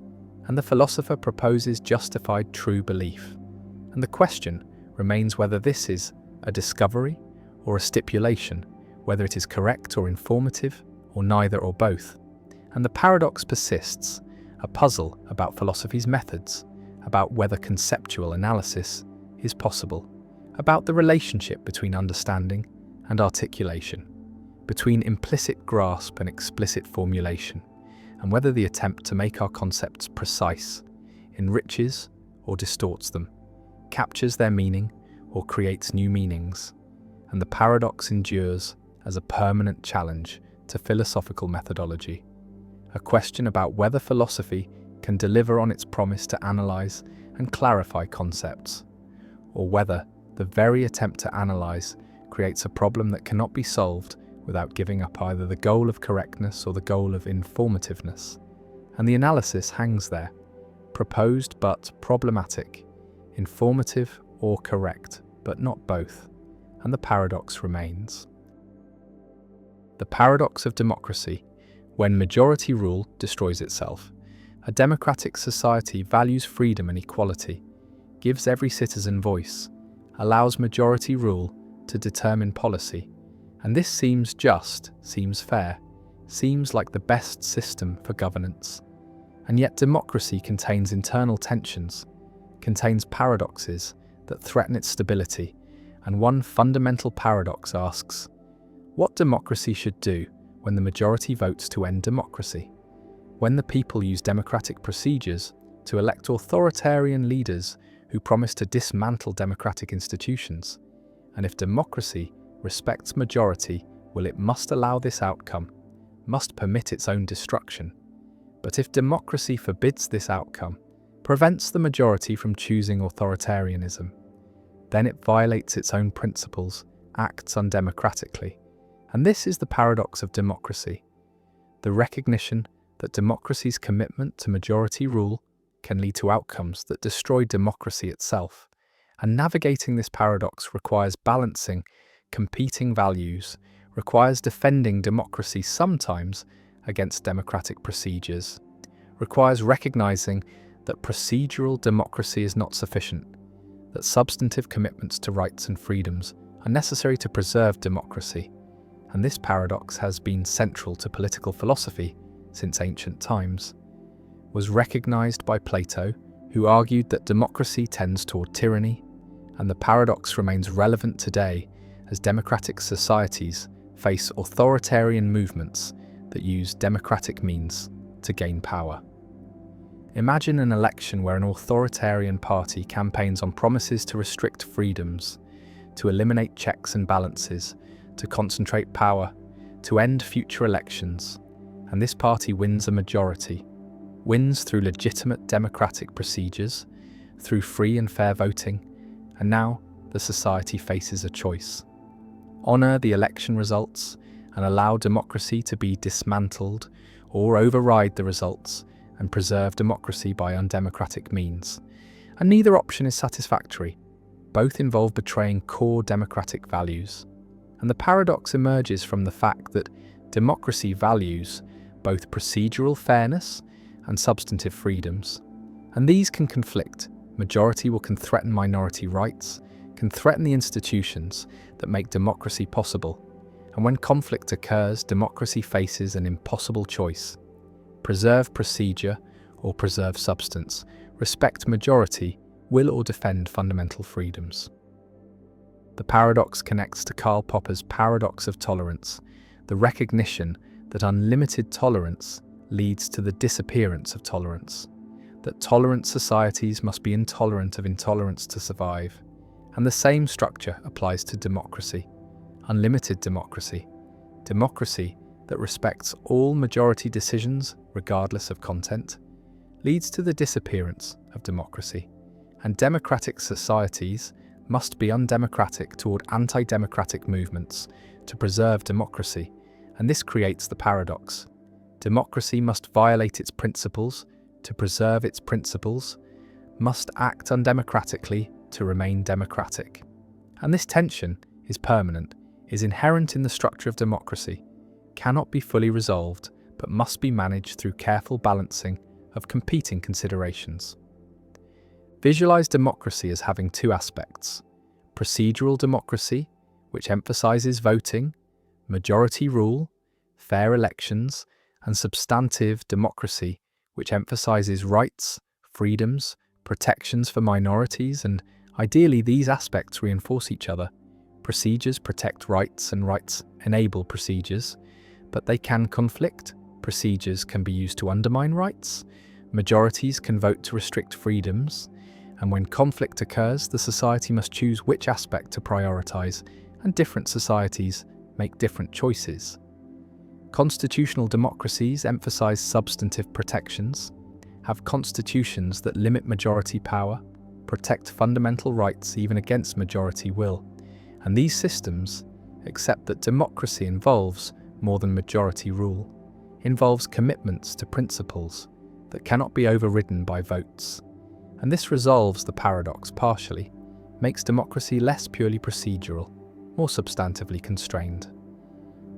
S1: and the philosopher proposes justified true belief. And the question remains whether this is a discovery or a stipulation, whether it is correct or informative, or neither or both. And the paradox persists, a puzzle about philosophy's methods, about whether conceptual analysis is possible, about the relationship between understanding and articulation, between implicit grasp and explicit formulation, and whether the attempt to make our concepts precise enriches or distorts them, captures their meaning or creates new meanings. And the paradox endures as a permanent challenge to philosophical methodology, a question about whether philosophy can deliver on its promise to analyze and clarify concepts, or whether the very attempt to analyze creates a problem that cannot be solved without giving up either the goal of correctness or the goal of informativeness. And the analysis hangs there, proposed but problematic, informative or correct, but not both, and the paradox remains. The paradox of democracy, when majority rule destroys itself. A democratic society values freedom and equality, gives every citizen voice, allows majority rule to determine policy. And this seems just, seems fair, seems like the best system for governance. And yet democracy contains internal tensions, contains paradoxes that threaten its stability, and one fundamental paradox asks, what democracy should do when the majority votes to end democracy? When the people use democratic procedures to elect authoritarian leaders who promise to dismantle democratic institutions? And if democracy respects majority, will it must allow this outcome, must permit its own destruction? But if democracy forbids this outcome, prevents the majority from choosing authoritarianism, then it violates its own principles, acts undemocratically. And this is the paradox of democracy, the recognition that democracy's commitment to majority rule can lead to outcomes that destroy democracy itself. And navigating this paradox requires balancing competing values, requires defending democracy sometimes against democratic procedures, requires recognizing that procedural democracy is not sufficient, that substantive commitments to rights and freedoms are necessary to preserve democracy. And this paradox has been central to political philosophy since ancient times, was recognized by Plato, who argued that democracy tends toward tyranny, and the paradox remains relevant today as democratic societies face authoritarian movements that use democratic means to gain power. Imagine an election where an authoritarian party campaigns on promises to restrict freedoms, to eliminate checks and balances, to concentrate power, to end future elections, and this party wins a majority, wins through legitimate democratic procedures, through free and fair voting, and now the society faces a choice. Honour the election results and allow democracy to be dismantled, or override the results and preserve democracy by undemocratic means. And neither option is satisfactory. Both involve betraying core democratic values. And the paradox emerges from the fact that democracy values both procedural fairness and substantive freedoms. And these can conflict. Majority can threaten minority rights, can threaten the institutions that make democracy possible. And when conflict occurs, democracy faces an impossible choice. Preserve procedure or preserve substance, respect majority, will or defend fundamental freedoms. The paradox connects to Karl Popper's paradox of tolerance, the recognition that unlimited tolerance leads to the disappearance of tolerance. that tolerant societies must be intolerant of intolerance to survive. And the same structure applies to democracy. Unlimited democracy. Democracy that respects all majority decisions, regardless of content, leads to the disappearance of democracy. And democratic societies must be undemocratic toward anti-democratic movements to preserve democracy, and this creates the paradox. Democracy must violate its principles to preserve its principles, must act undemocratically to remain democratic. And this tension is permanent, is inherent in the structure of democracy, cannot be fully resolved, but must be managed through careful balancing of competing considerations. Visualize democracy as having two aspects: procedural democracy, which emphasizes voting, majority rule, fair elections, and substantive democracy, which emphasizes rights, freedoms, protections for minorities, and ideally these aspects reinforce each other. Procedures protect rights and rights enable procedures, but they can conflict. Procedures can be used to undermine rights, majorities can vote to restrict freedoms, and when conflict occurs, the society must choose which aspect to prioritize, and different societies make different choices. Constitutional democracies emphasize substantive protections, have constitutions that limit majority power, protect fundamental rights even against majority will, and these systems accept that democracy involves more than majority rule, involves commitments to principles that cannot be overridden by votes. And this resolves the paradox partially, makes democracy less purely procedural, more substantively constrained.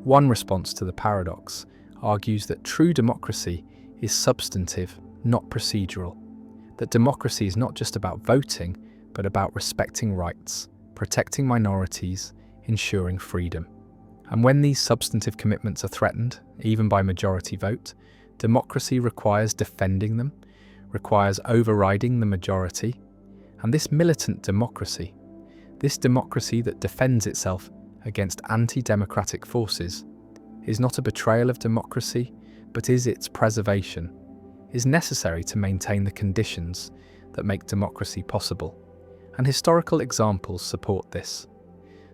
S1: One response to the paradox argues that true democracy is substantive, not procedural, that democracy is not just about voting, but about respecting rights, protecting minorities, ensuring freedom. And when these substantive commitments are threatened, even by majority vote, democracy requires defending them, requires overriding the majority. And this militant democracy, this democracy that defends itself against anti-democratic forces, is not a betrayal of democracy, but is its preservation, is necessary to maintain the conditions that make democracy possible. And historical examples support this.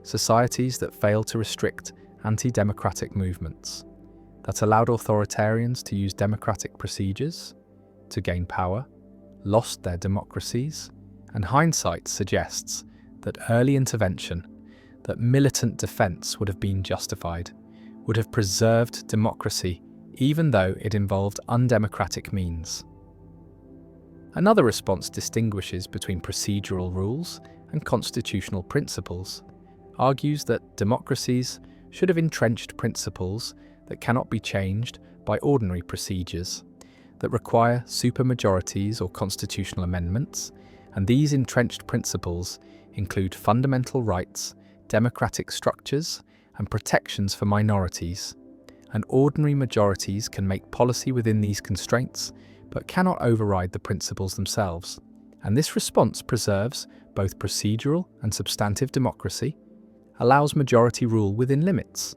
S1: Societies that failed to restrict anti-democratic movements, that allowed authoritarians to use democratic procedures to gain power, lost their democracies, and hindsight suggests that early intervention, that militant defense would have been justified, would have preserved democracy even though it involved undemocratic means. Another response distinguishes between procedural rules and constitutional principles, argues that democracies should have entrenched principles that cannot be changed by ordinary procedures, that require supermajorities or constitutional amendments, and these entrenched principles include fundamental rights, democratic structures, and protections for minorities. And ordinary majorities can make policy within these constraints, but cannot override the principles themselves. And this response preserves both procedural and substantive democracy, allows majority rule within limits.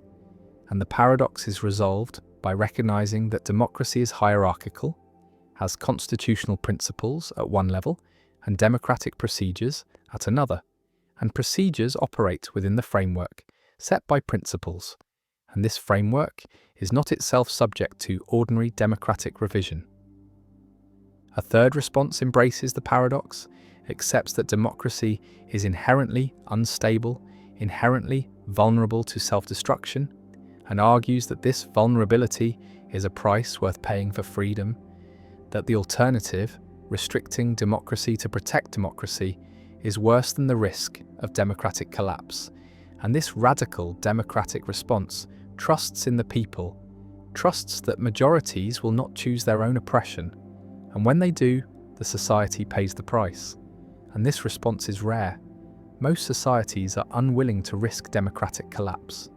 S1: And the paradox is resolved by recognizing that democracy is hierarchical, has constitutional principles at one level and democratic procedures at another, and procedures operate within the framework set by principles, and this framework is not itself subject to ordinary democratic revision. A third response embraces the paradox, accepts that democracy is inherently unstable, inherently vulnerable to self-destruction, and argues that this vulnerability is a price worth paying for freedom, that the alternative, restricting democracy to protect democracy, is worse than the risk of democratic collapse. And this radical democratic response trusts in the people, trusts that majorities will not choose their own oppression, and when they do, the society pays the price. And this response is rare. Most societies are unwilling to risk democratic collapse,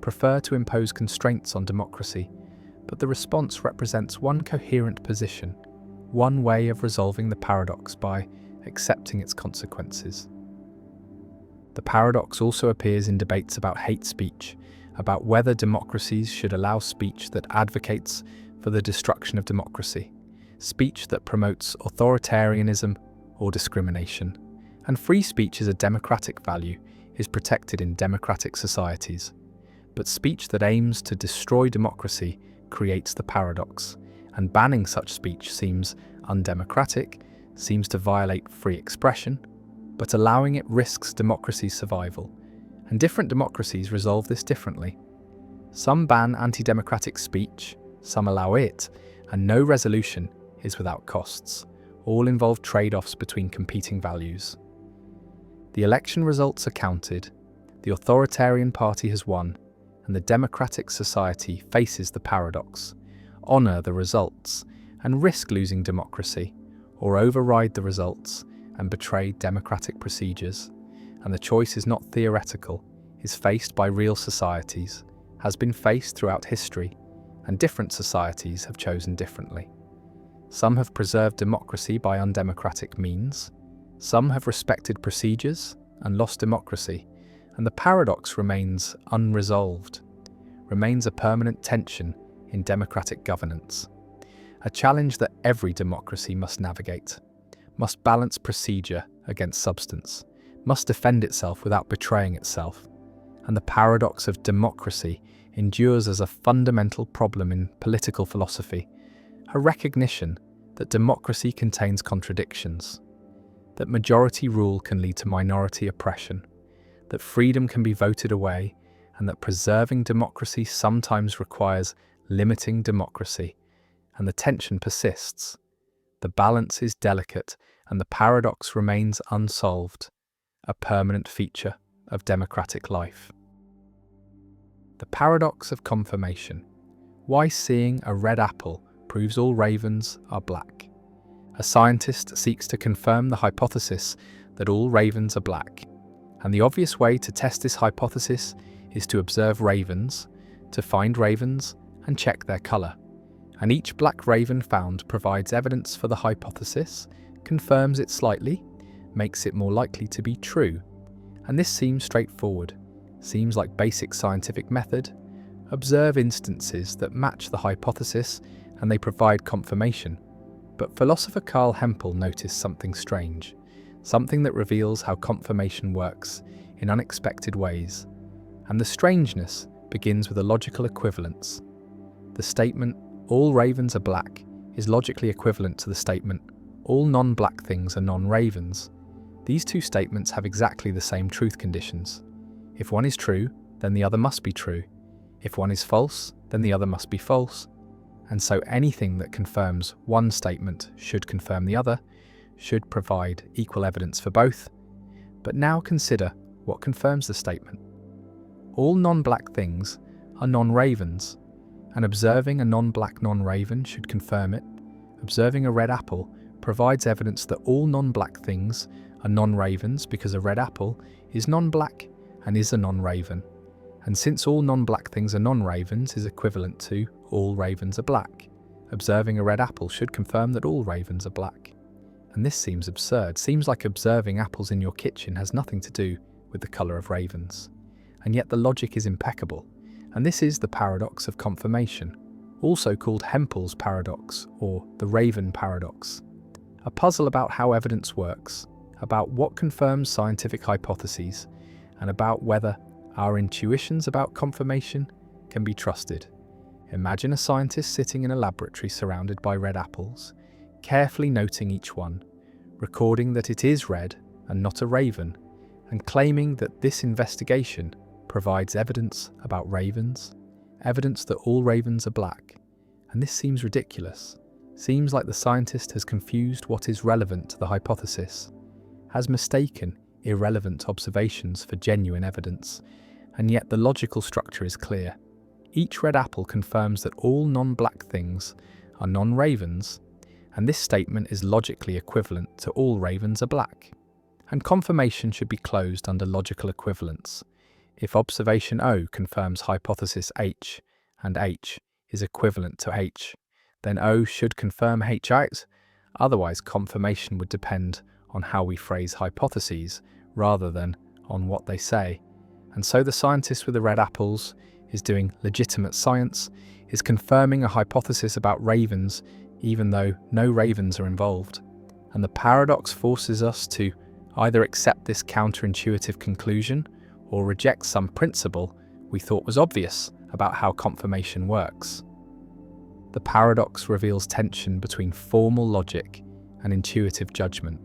S1: prefer to impose constraints on democracy, but the response represents one coherent position, one way of resolving the paradox by accepting its consequences. The paradox also appears in debates about hate speech, about whether democracies should allow speech that advocates for the destruction of democracy. speech that promotes authoritarianism or discrimination. And free speech is a democratic value, is protected in democratic societies. But speech that aims to destroy democracy creates the paradox, and banning such speech seems undemocratic, seems to violate free expression, but allowing it risks democracy's survival. And different democracies resolve this differently. Some ban anti-democratic speech, some allow it, and no resolution is without costs. All involve trade-offs between competing values. The election results are counted, the authoritarian party has won, and the democratic society faces the paradox: honour the results and risk losing democracy, or override the results and betray democratic procedures. And the choice is not theoretical, is faced by real societies, has been faced throughout history, and different societies have chosen differently. Some have preserved democracy by undemocratic means, some have respected procedures and lost democracy, and the paradox remains unresolved, remains a permanent tension in democratic governance. A challenge that every democracy must navigate, must balance procedure against substance, must defend itself without betraying itself. And the paradox of democracy endures as a fundamental problem in political philosophy, a recognition that democracy contains contradictions, that majority rule can lead to minority oppression, that freedom can be voted away, and that preserving democracy sometimes requires limiting democracy, and the tension persists. The balance is delicate, and the paradox remains unsolved, a permanent feature of democratic life. The paradox of confirmation. Why seeing a red apple proves all ravens are black. A scientist seeks to confirm the hypothesis that all ravens are black, and the obvious way to test this hypothesis is to observe ravens, to find ravens and check their colour. And each black raven found provides evidence for the hypothesis, confirms it slightly, makes it more likely to be true. And this seems straightforward, seems like basic scientific method. Observe instances that match the hypothesis and they provide confirmation. But philosopher Carl Hempel noticed something strange, something that reveals how confirmation works in unexpected ways. And the strangeness begins with a logical equivalence. The statement, all ravens are black, is logically equivalent to the statement, all non-black things are non-ravens. These two statements have exactly the same truth conditions. If one is true, then the other must be true. If one is false, then the other must be false. And so anything that confirms one statement should confirm the other, should provide equal evidence for both. But now consider what confirms the statement. All non-black things are non-ravens, and observing a non-black non-raven should confirm it. Observing a red apple provides evidence that all non-black things are non-ravens because a red apple is non-black and is a non-raven. And since all non-black things are non-ravens is equivalent to all ravens are black, observing a red apple should confirm that all ravens are black. And this seems absurd, seems like observing apples in your kitchen has nothing to do with the colour of ravens. And yet the logic is impeccable, and this is the paradox of confirmation, also called Hempel's paradox or the Raven paradox. A puzzle about how evidence works, about what confirms scientific hypotheses, and about whether our intuitions about confirmation can be trusted. Imagine a scientist sitting in a laboratory surrounded by red apples, carefully noting each one, recording that it is red and not a raven, and claiming that this investigation provides evidence about ravens, evidence that all ravens are black. And this seems ridiculous. Seems like the scientist has confused what is relevant to the hypothesis, has mistaken irrelevant observations for genuine evidence, and yet the logical structure is clear. Each red apple confirms that all non-black things are non-ravens, and this statement is logically equivalent to all ravens are black. And confirmation should be closed under logical equivalence. If observation O confirms hypothesis H, and H is equivalent to H, then O should confirm H out, otherwise confirmation would depend on how we phrase hypotheses rather than on what they say. And so the scientist with the red apples is doing legitimate science, is confirming a hypothesis about ravens even though no ravens are involved. And the paradox forces us to either accept this counterintuitive conclusion or reject some principle we thought was obvious about how confirmation works. The paradox reveals tension between formal logic and intuitive judgment.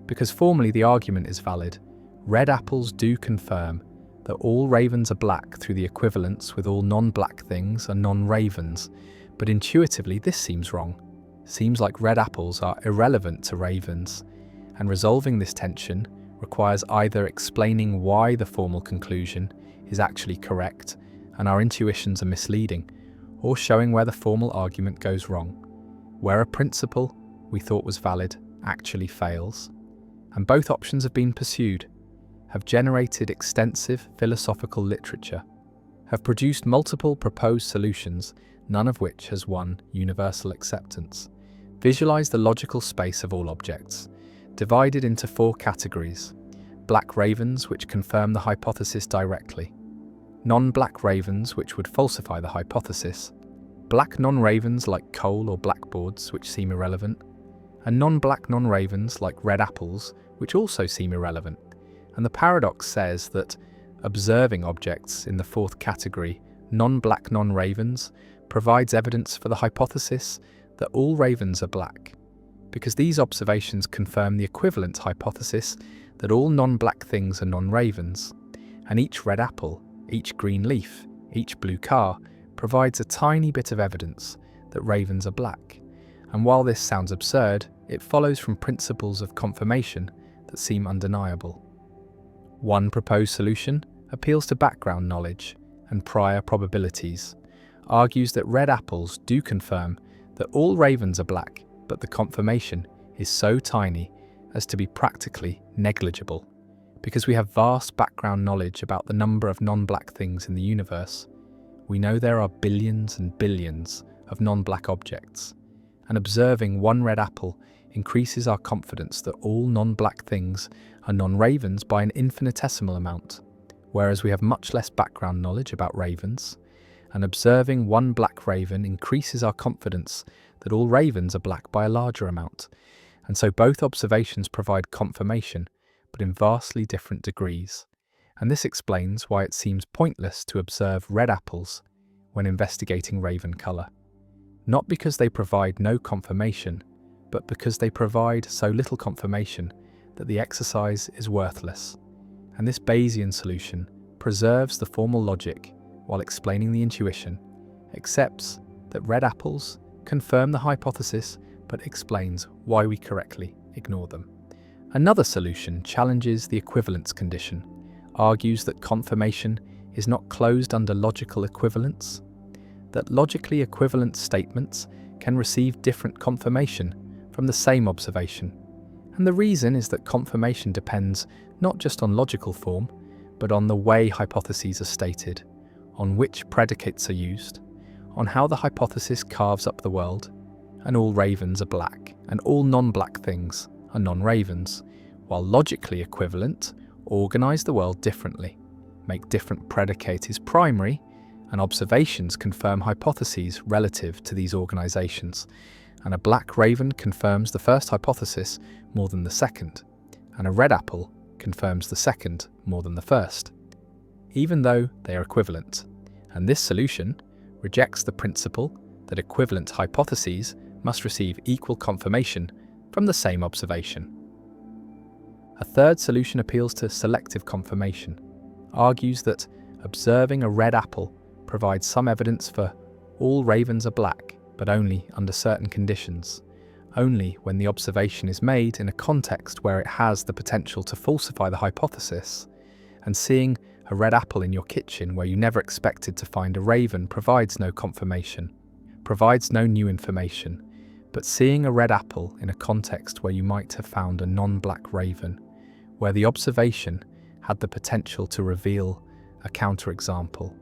S1: Because formally the argument is valid, red apples do confirm that all ravens are black through the equivalence with all non-black things are non-ravens, but intuitively this seems wrong. Seems like red apples are irrelevant to ravens, and resolving this tension requires either explaining why the formal conclusion is actually correct and our intuitions are misleading, or showing where the formal argument goes wrong, where a principle we thought was valid actually fails. And both options have been pursued, have generated extensive philosophical literature, have produced multiple proposed solutions, none of which has won universal acceptance. Visualize the logical space of all objects, divided into 4 categories: black ravens, which confirm the hypothesis directly; non-black ravens, which would falsify the hypothesis; black non-ravens like coal or blackboards, which seem irrelevant; and non-black non-ravens like red apples, which also seem irrelevant. And the paradox says that observing objects in the 4th category, non-black non-ravens, provides evidence for the hypothesis that all ravens are black, because these observations confirm the equivalent hypothesis that all non-black things are non-ravens, and each red apple, each green leaf, each blue car provides a tiny bit of evidence that ravens are black. And while this sounds absurd, it follows from principles of confirmation that seem undeniable. One proposed solution appeals to background knowledge and prior probabilities, argues that red apples do confirm that all ravens are black, but the confirmation is so tiny as to be practically negligible. Because we have vast background knowledge about the number of non-black things in the universe, we know there are billions and billions of non-black objects, and observing one red apple increases our confidence that all non-black things are non-ravens by an infinitesimal amount, whereas we have much less background knowledge about ravens, and observing one black raven increases our confidence that all ravens are black by a larger amount. And so both observations provide confirmation, but in vastly different degrees. And this explains why it seems pointless to observe red apples when investigating raven colour. Not because they provide no confirmation, but because they provide so little confirmation that the exercise is worthless. And this Bayesian solution preserves the formal logic while explaining the intuition, accepts that red apples confirm the hypothesis, but explains why we correctly ignore them. Another solution challenges the equivalence condition, argues that confirmation is not closed under logical equivalence, that logically equivalent statements can receive different confirmation from the same observation. And the reason is that confirmation depends not just on logical form, but on the way hypotheses are stated, on which predicates are used, on how the hypothesis carves up the world, and all ravens are black, and all non-black things are non-ravens, while logically equivalent organise the world differently, make different predicates primary, and observations confirm hypotheses relative to these organisations, and a black raven confirms the first hypothesis more than the second, and a red apple confirms the second more than the first, even though they are equivalent. And this solution rejects the principle that equivalent hypotheses must receive equal confirmation from the same observation. A third solution appeals to selective confirmation, argues that observing a red apple provides some evidence for all ravens are black, but only under certain conditions, only when the observation is made in a context where it has the potential to falsify the hypothesis. And seeing a red apple in your kitchen where you never expected to find a raven provides no confirmation, provides no new information. But seeing a red apple in a context where you might have found a non-black raven, where the observation had the potential to reveal a counterexample,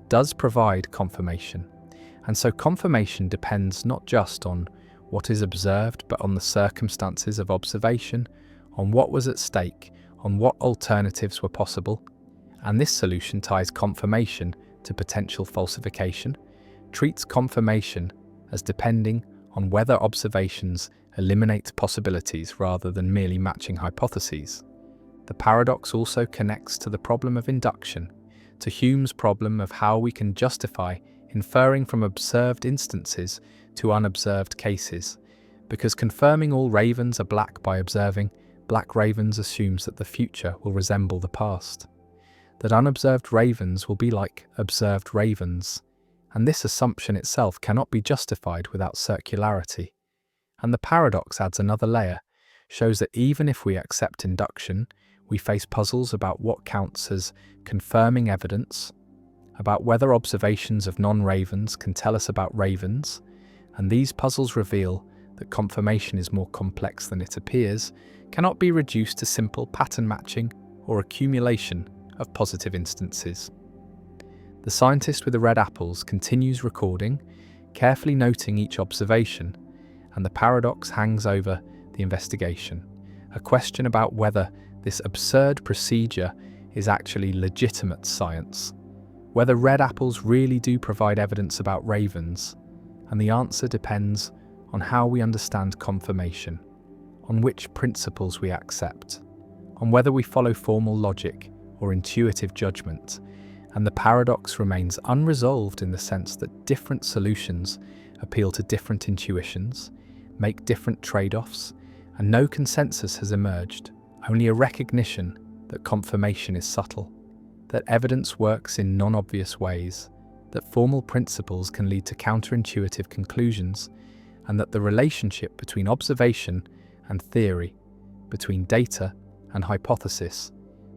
S1: does provide confirmation. And so confirmation depends not just on what is observed, but on the circumstances of observation, on what was at stake, on what alternatives were possible. And this solution ties confirmation to potential falsification, treats confirmation as depending on whether observations eliminate possibilities rather than merely matching hypotheses. The paradox also connects to the problem of induction, to Hume's problem of how we can justify inferring from observed instances to unobserved cases, because confirming all ravens are black by observing black ravens assumes that the future will resemble the past, that unobserved ravens will be like observed ravens, and this assumption itself cannot be justified without circularity. And the paradox adds another layer, shows that even if we accept induction, we face puzzles about what counts as confirming evidence, about whether observations of non-ravens can tell us about ravens, and these puzzles reveal that confirmation is more complex than it appears, cannot be reduced to simple pattern matching or accumulation of positive instances. The scientist with the red apples continues recording, carefully noting each observation, and the paradox hangs over the investigation, a question about whether this absurd procedure is actually legitimate science, whether red apples really do provide evidence about ravens, and the answer depends on how we understand confirmation, on which principles we accept, on whether we follow formal logic or intuitive judgment, and the paradox remains unresolved in the sense that different solutions appeal to different intuitions, make different trade-offs, and no consensus has emerged, only a recognition that confirmation is subtle, that evidence works in non-obvious ways, that formal principles can lead to counterintuitive conclusions, and that the relationship between observation and theory, between data and hypothesis,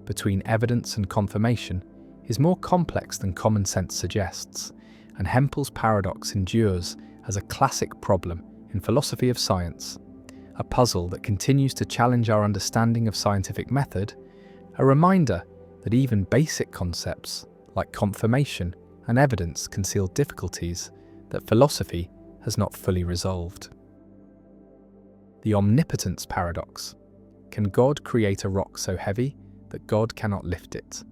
S1: between evidence and confirmation, is more complex than common sense suggests, and Hempel's paradox endures as a classic problem in philosophy of science, a puzzle that continues to challenge our understanding of scientific method, a reminder that even basic concepts like confirmation and evidence conceal difficulties that philosophy has not fully resolved. The omnipotence paradox. Can God create a rock so heavy that God cannot lift it?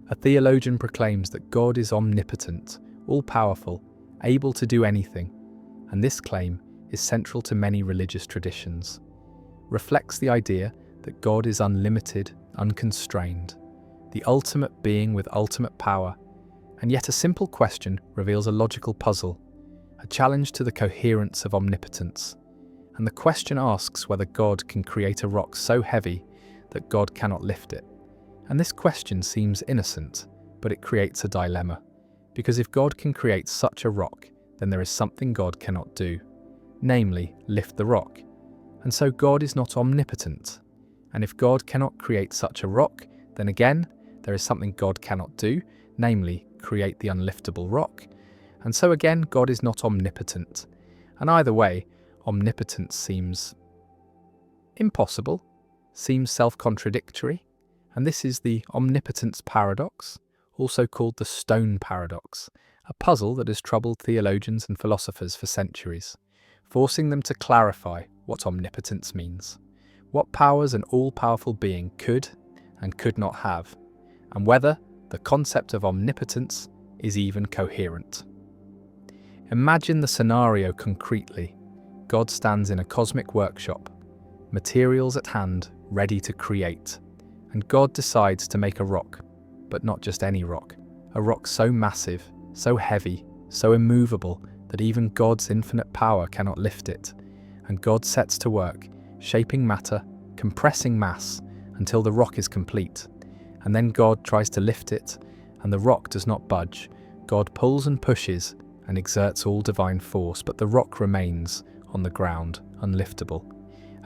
S1: A theologian proclaims that God is omnipotent, all-powerful, able to do anything, and this claim is central to many religious traditions, reflects the idea that God is unlimited, unconstrained, the ultimate being with ultimate power, and yet a simple question reveals a logical puzzle, a challenge to the coherence of omnipotence. And the question asks whether God can create a rock so heavy that God cannot lift it. And this question seems innocent, but it creates a dilemma. Because if God can create such a rock, then there is something God cannot do, namely, lift the rock. And so God is not omnipotent. And if God cannot create such a rock, then again, there is something God cannot do, namely, create the unliftable rock. And so again, God is not omnipotent. And either way, omnipotence seems impossible, seems self-contradictory, and this is the omnipotence paradox, also called the stone paradox, a puzzle that has troubled theologians and philosophers for centuries, forcing them to clarify what omnipotence means, what powers an all-powerful being could and could not have, and whether the concept of omnipotence is even coherent. Imagine the scenario concretely. God stands in a cosmic workshop, materials at hand, ready to create, and God decides to make a rock, but not just any rock, a rock so massive, so heavy, so immovable that even God's infinite power cannot lift it, and God sets to work, shaping matter, compressing mass, until the rock is complete, and then God tries to lift it, and the rock does not budge. God pulls and pushes and exerts all divine force, but the rock remains on the ground, unliftable.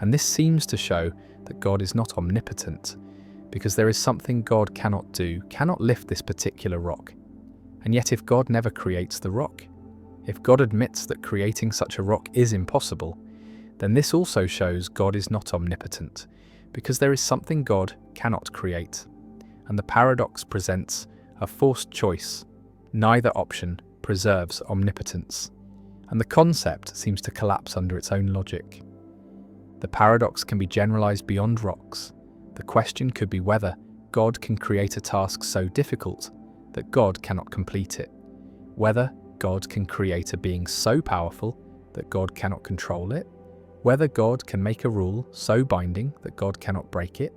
S1: And this seems to show that God is not omnipotent, because there is something God cannot do, cannot lift this particular rock. And yet if God never creates the rock, if God admits that creating such a rock is impossible, then this also shows God is not omnipotent, because there is something God cannot create. And the paradox presents a forced choice. Neither option preserves omnipotence, and the concept seems to collapse under its own logic. The paradox can be generalized beyond rocks. The question could be whether God can create a task so difficult that God cannot complete it, whether God can create a being so powerful that God cannot control it, whether God can make a rule so binding that God cannot break it,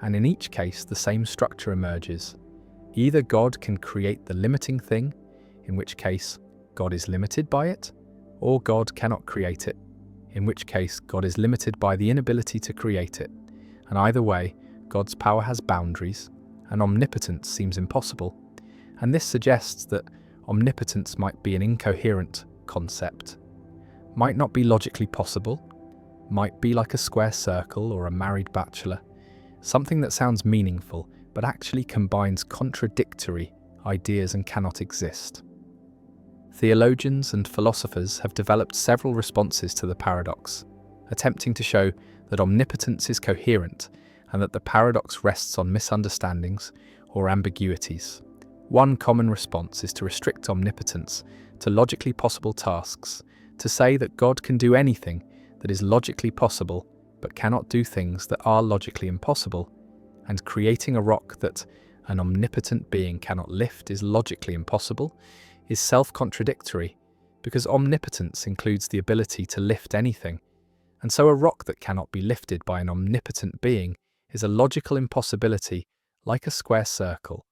S1: and in each case the same structure emerges. Either God can create the limiting thing, in which case God is limited by it, or God cannot create it, in which case God is limited by the inability to create it. And either way, God's power has boundaries, and omnipotence seems impossible. And this suggests that omnipotence might be an incoherent concept, might not be logically possible, might be like a square circle or a married bachelor, something that sounds meaningful but actually combines contradictory ideas and cannot exist. Theologians and philosophers have developed several responses to the paradox, attempting to show that omnipotence is coherent and that the paradox rests on misunderstandings or ambiguities. One common response is to restrict omnipotence to logically possible tasks, to say that God can do anything that is logically possible but cannot do things that are logically impossible, and creating a rock that an omnipotent being cannot lift is logically impossible, is self-contradictory, because omnipotence includes the ability to lift anything, and so a rock that cannot be lifted by an omnipotent being is a logical impossibility like a square circle.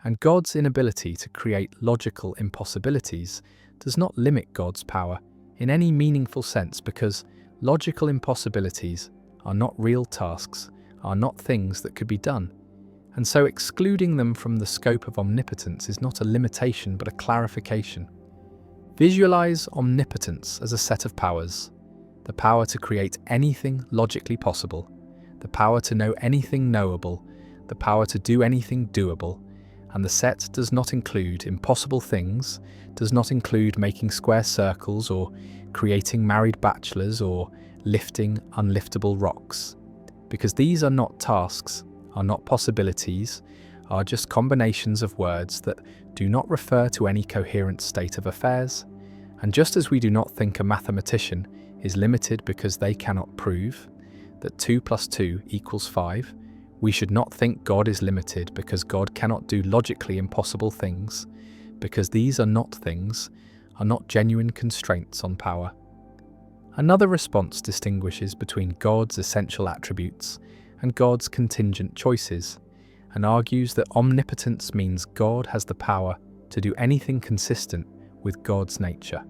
S1: And God's inability to create logical impossibilities does not limit God's power in any meaningful sense, because logical impossibilities are not real tasks, are not things that could be done. And so excluding them from the scope of omnipotence is not a limitation but a clarification. Visualize omnipotence as a set of powers: the power to create anything logically possible, the power to know anything knowable, the power to do anything doable. And the set does not include impossible things, does not include making square circles or creating married bachelors or lifting unliftable rocks. Because these are not tasks, are not possibilities, are just combinations of words that do not refer to any coherent state of affairs. And just as we do not think a mathematician is limited because they cannot prove that 2 + 2 = 5, we should not think God is limited because God cannot do logically impossible things, because these are not things, are not genuine constraints on power. Another response distinguishes between God's essential attributes and God's contingent choices, and argues that omnipotence means God has the power to do anything consistent with God's nature.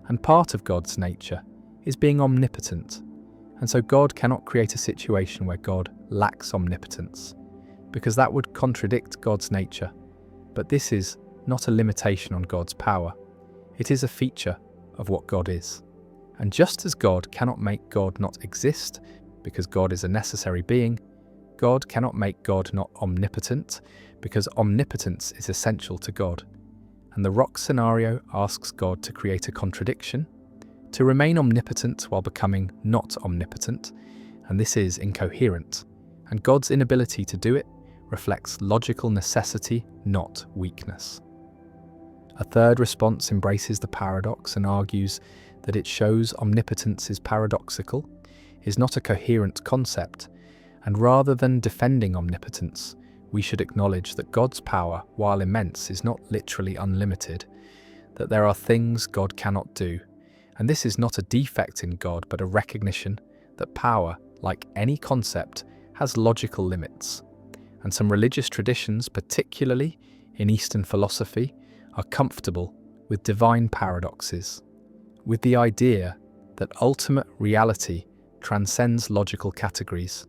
S1: And part of God's nature is being omnipotent. And so God cannot create a situation where God lacks omnipotence, because that would contradict God's nature. But this is not a limitation on God's power. It is a feature of what God is. And just as God cannot make God not exist, because God is a necessary being, God cannot make God not omnipotent, because omnipotence is essential to God. And the rock scenario asks God to create a contradiction, to remain omnipotent while becoming not omnipotent, and this is incoherent, and God's inability to do it reflects logical necessity, not weakness. A third response embraces the paradox and argues that it shows omnipotence is paradoxical, is not a coherent concept, and rather than defending omnipotence, we should acknowledge that God's power, while immense, is not literally unlimited, that there are things God cannot do. And this is not a defect in God, but a recognition that power, like any concept, has logical limits. And some religious traditions, particularly in Eastern philosophy, are comfortable with divine paradoxes, with the idea that ultimate reality transcends logical categories.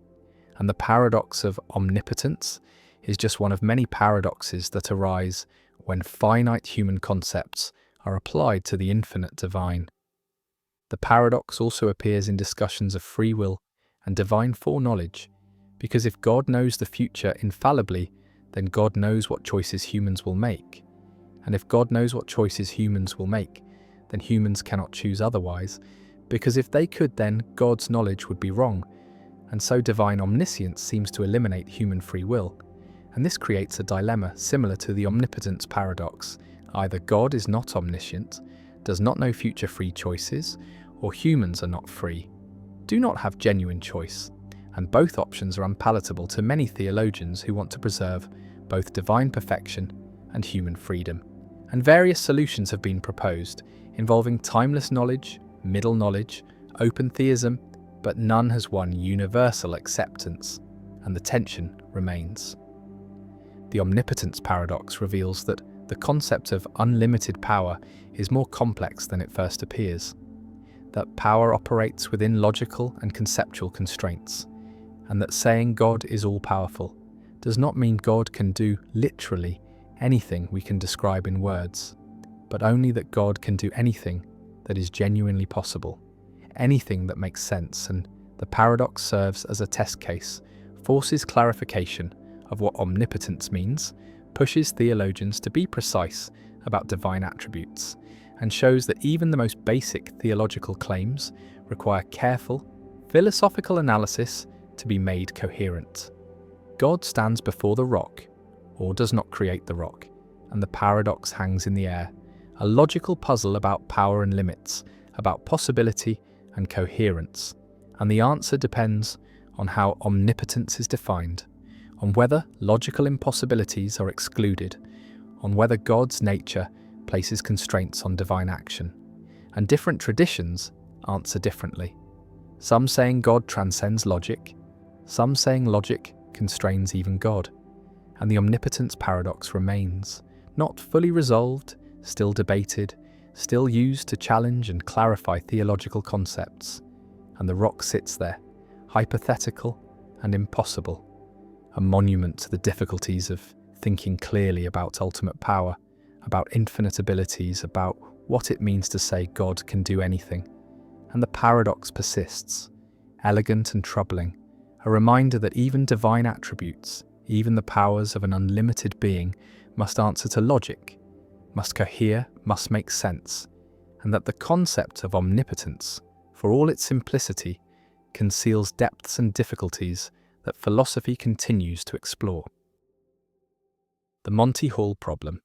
S1: And the paradox of omnipotence is just one of many paradoxes that arise when finite human concepts are applied to the infinite divine. The paradox also appears in discussions of free will and divine foreknowledge, because if God knows the future infallibly, then God knows what choices humans will make. And if God knows what choices humans will make, then humans cannot choose otherwise, because if they could, then God's knowledge would be wrong. And so divine omniscience seems to eliminate human free will. And this creates a dilemma similar to the omnipotence paradox. Either God is not omniscient, does not know future free choices, or humans are not free, do not have genuine choice, and both options are unpalatable to many theologians who want to preserve both divine perfection and human freedom. And various solutions have been proposed, involving timeless knowledge, middle knowledge, open theism, but none has won universal acceptance, and the tension remains. The omnipotence paradox reveals that the concept of unlimited power is more complex than it first appears, that power operates within logical and conceptual constraints, and that saying God is all-powerful does not mean God can do literally anything we can describe in words, but only that God can do anything that is genuinely possible, anything that makes sense, and the paradox serves as a test case, forces clarification of what omnipotence means, pushes theologians to be precise about divine attributes, and shows that even the most basic theological claims require careful, philosophical analysis to be made coherent. God stands before the rock, or does not create the rock, and the paradox hangs in the air, a logical puzzle about power and limits, about possibility and coherence, and the answer depends on how omnipotence is defined, on whether logical impossibilities are excluded, on whether God's nature places constraints on divine action, and different traditions answer differently. Some saying God transcends logic, some saying logic constrains even God, and the omnipotence paradox remains, not fully resolved, still debated, still used to challenge and clarify theological concepts, and the rock sits there, hypothetical and impossible, a monument to the difficulties of thinking clearly about ultimate power, about infinite abilities, about what it means to say God can do anything. And the paradox persists, elegant and troubling, a reminder that even divine attributes, even the powers of an unlimited being, must answer to logic, must cohere, must make sense, and that the concept of omnipotence, for all its simplicity, conceals depths and difficulties that philosophy continues to explore. The Monty Hall problem.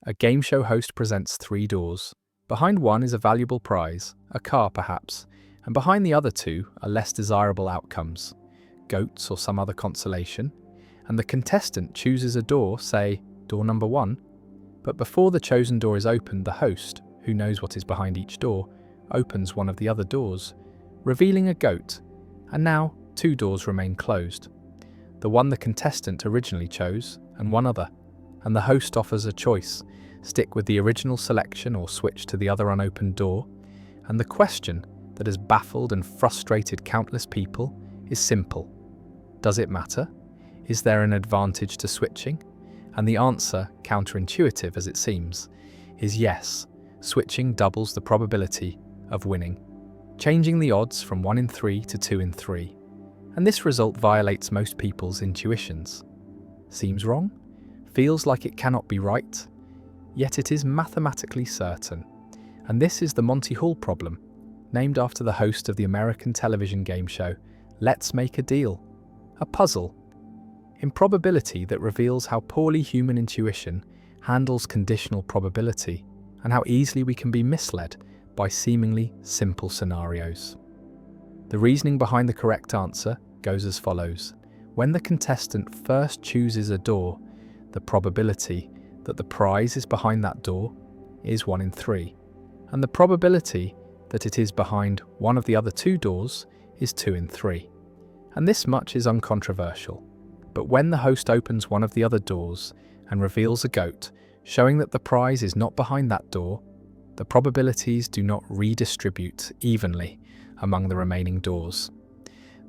S1: A game show host presents 3 doors. Behind one is a valuable prize, a car perhaps, and behind the other 2 are less desirable outcomes, goats or some other consolation, and the contestant chooses a door, say, door number 1, but before the chosen door is opened, the host, who knows what is behind each door, opens one of the other doors, revealing a goat, and now 2 doors remain closed. The one the contestant originally chose, and one other, and the host offers a choice, stick with the original selection or switch to the other unopened door, and the question that has baffled and frustrated countless people is simple. Does it matter? Is there an advantage to switching? And the answer, counterintuitive as it seems, is yes. Switching doubles the probability of winning, changing the odds from 1 in 3 to 2 in 3. And this result violates most people's intuitions. Seems wrong? Feels like it cannot be right? Yet it is mathematically certain. And this is the Monty Hall problem, named after the host of the American television game show Let's Make a Deal, a puzzle, improbability that reveals how poorly human intuition handles conditional probability and how easily we can be misled by seemingly simple scenarios. The reasoning behind the correct answer goes as follows. When the contestant first chooses a door, the probability that the prize is behind that door is 1 in 3, and the probability that it is behind one of the other 2 doors is 2 in 3. And this much is uncontroversial. But when the host opens one of the other doors and reveals a goat, showing that the prize is not behind that door, the probabilities do not redistribute evenly among the remaining doors.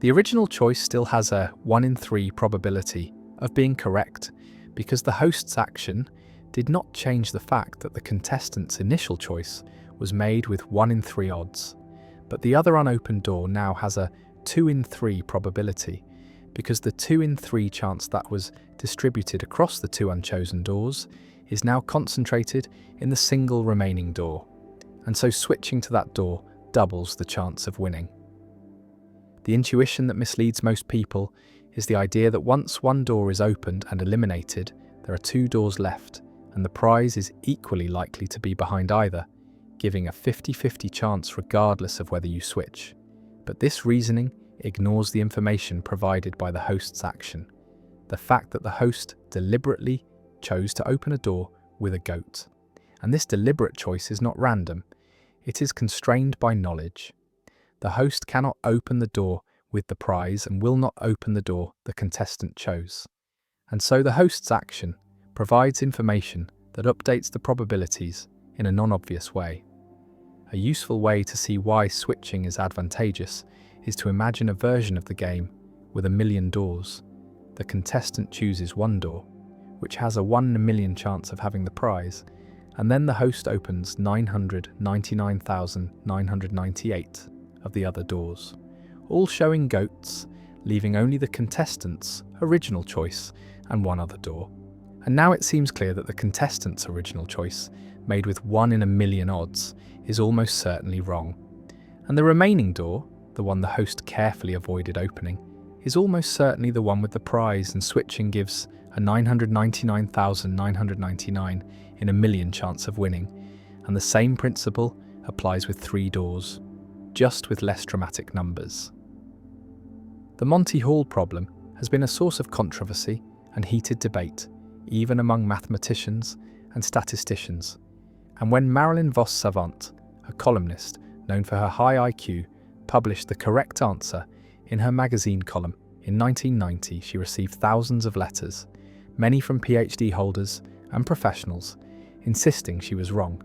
S1: The original choice still has a 1 in 3 probability of being correct because the host's action did not change the fact that the contestant's initial choice was made with 1 in 3 odds. But the other unopened door now has a 2 in 3 probability because the 2 in 3 chance that was distributed across the 2 unchosen doors is now concentrated in the single remaining door, and so switching to that door doubles the chance of winning. The intuition that misleads most people is the idea that once one door is opened and eliminated, there are 2 doors left, and the prize is equally likely to be behind either, giving a 50-50 chance regardless of whether you switch. But this reasoning ignores the information provided by the host's action, the fact that the host deliberately chose to open a door with a goat. And this deliberate choice is not random. It is constrained by knowledge. The host cannot open the door with the prize and will not open the door the contestant chose. And so the host's action provides information that updates the probabilities in a non-obvious way. A useful way to see why switching is advantageous is to imagine a version of the game with 1,000,000 doors. The contestant chooses one door, which has a 1 in a million chance of having the prize, and then the host opens 999,998 of the other doors, all showing goats, leaving only the contestant's original choice and one other door. And now it seems clear that the contestant's original choice, made with 1 in a million odds, is almost certainly wrong. And the remaining door, the one the host carefully avoided opening, is almost certainly the one with the prize, and switching gives a 999,999 in a million chance of winning. And the same principle applies with 3 doors, just with less dramatic numbers. The Monty Hall problem has been a source of controversy and heated debate, even among mathematicians and statisticians. And when Marilyn Vos Savant, a columnist known for her high IQ, published the correct answer in her magazine column in 1990, she received thousands of letters, many from PhD holders and professionals, insisting she was wrong.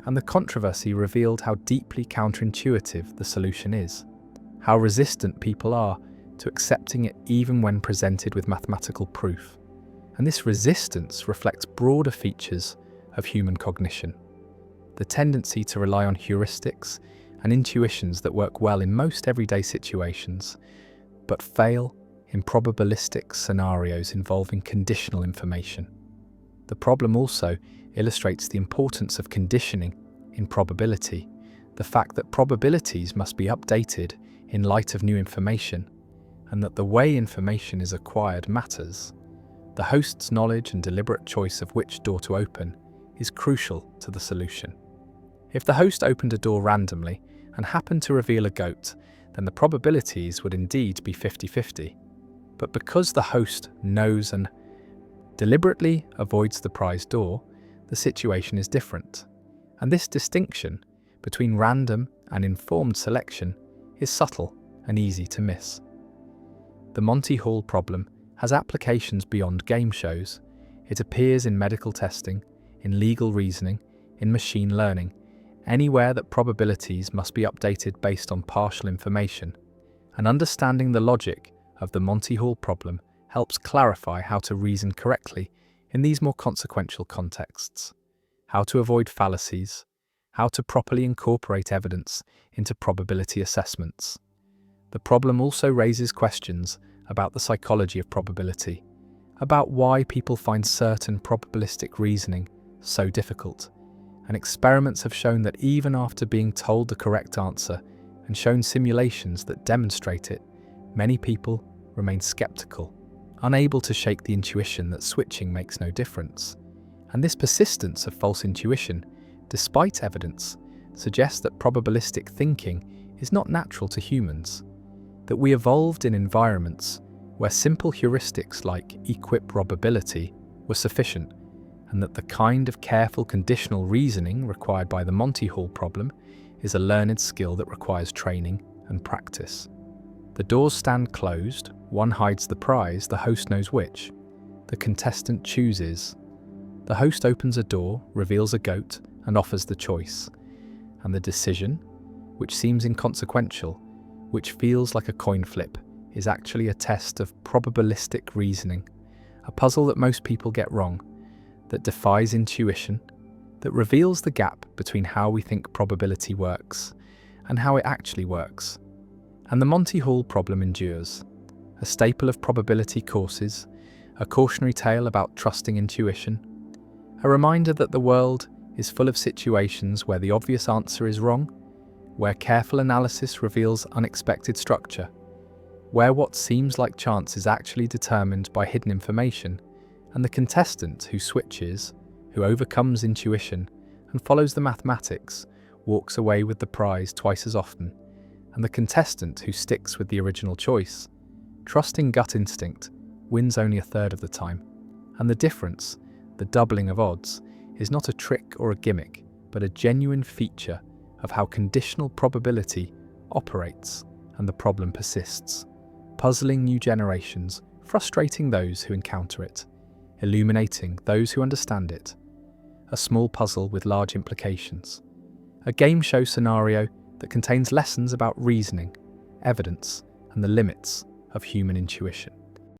S1: And the controversy revealed how deeply counterintuitive the solution is, how resistant people are to accepting it even when presented with mathematical proof. And this resistance reflects broader features of human cognition. The tendency to rely on heuristics and intuitions that work well in most everyday situations, but fail in probabilistic scenarios involving conditional information. The problem also illustrates the importance of conditioning in probability, the fact that probabilities must be updated in light of new information, and that the way information is acquired matters. The host's knowledge and deliberate choice of which door to open is crucial to the solution. If the host opened a door randomly and happened to reveal a goat, then the probabilities would indeed be 50-50. But because the host knows and deliberately avoids the prize door, the situation is different. And this distinction between random and informed selection is subtle and easy to miss. The Monty Hall problem has applications beyond game shows. It appears in medical testing, in legal reasoning, in machine learning, anywhere that probabilities must be updated based on partial information. And understanding the logic of the Monty Hall problem helps clarify how to reason correctly in these more consequential contexts, how to avoid fallacies, how to properly incorporate evidence into probability assessments. The problem also raises questions about the psychology of probability, about why people find certain probabilistic reasoning so difficult. And experiments have shown that even after being told the correct answer and shown simulations that demonstrate it, many people remain skeptical, unable to shake the intuition that switching makes no difference. And this persistence of false intuition, despite evidence, suggests that probabilistic thinking is not natural to humans, that we evolved in environments where simple heuristics like equiprobability were sufficient, and that the kind of careful conditional reasoning required by the Monty Hall problem is a learned skill that requires training and practice. The doors stand closed, one hides the prize, the host knows which. The contestant chooses. The host opens a door, reveals a goat, and offers the choice. And the decision, which seems inconsequential, which feels like a coin flip, is actually a test of probabilistic reasoning, a puzzle that most people get wrong, that defies intuition, that reveals the gap between how we think probability works and how it actually works. And the Monty Hall problem endures, a staple of probability courses, a cautionary tale about trusting intuition, a reminder that the world is full of situations where the obvious answer is wrong, where careful analysis reveals unexpected structure, where what seems like chance is actually determined by hidden information, and the contestant who switches, who overcomes intuition and follows the mathematics, walks away with the prize twice as often, and the contestant who sticks with the original choice, trusting gut instinct, wins only a third of the time. And the difference, the doubling of odds, is not a trick or a gimmick, but a genuine feature of how conditional probability operates and the problem persists, puzzling new generations, frustrating those who encounter it, illuminating those who understand it. A small puzzle with large implications. A game show scenario that contains lessons about reasoning, evidence, and the limits of human intuition.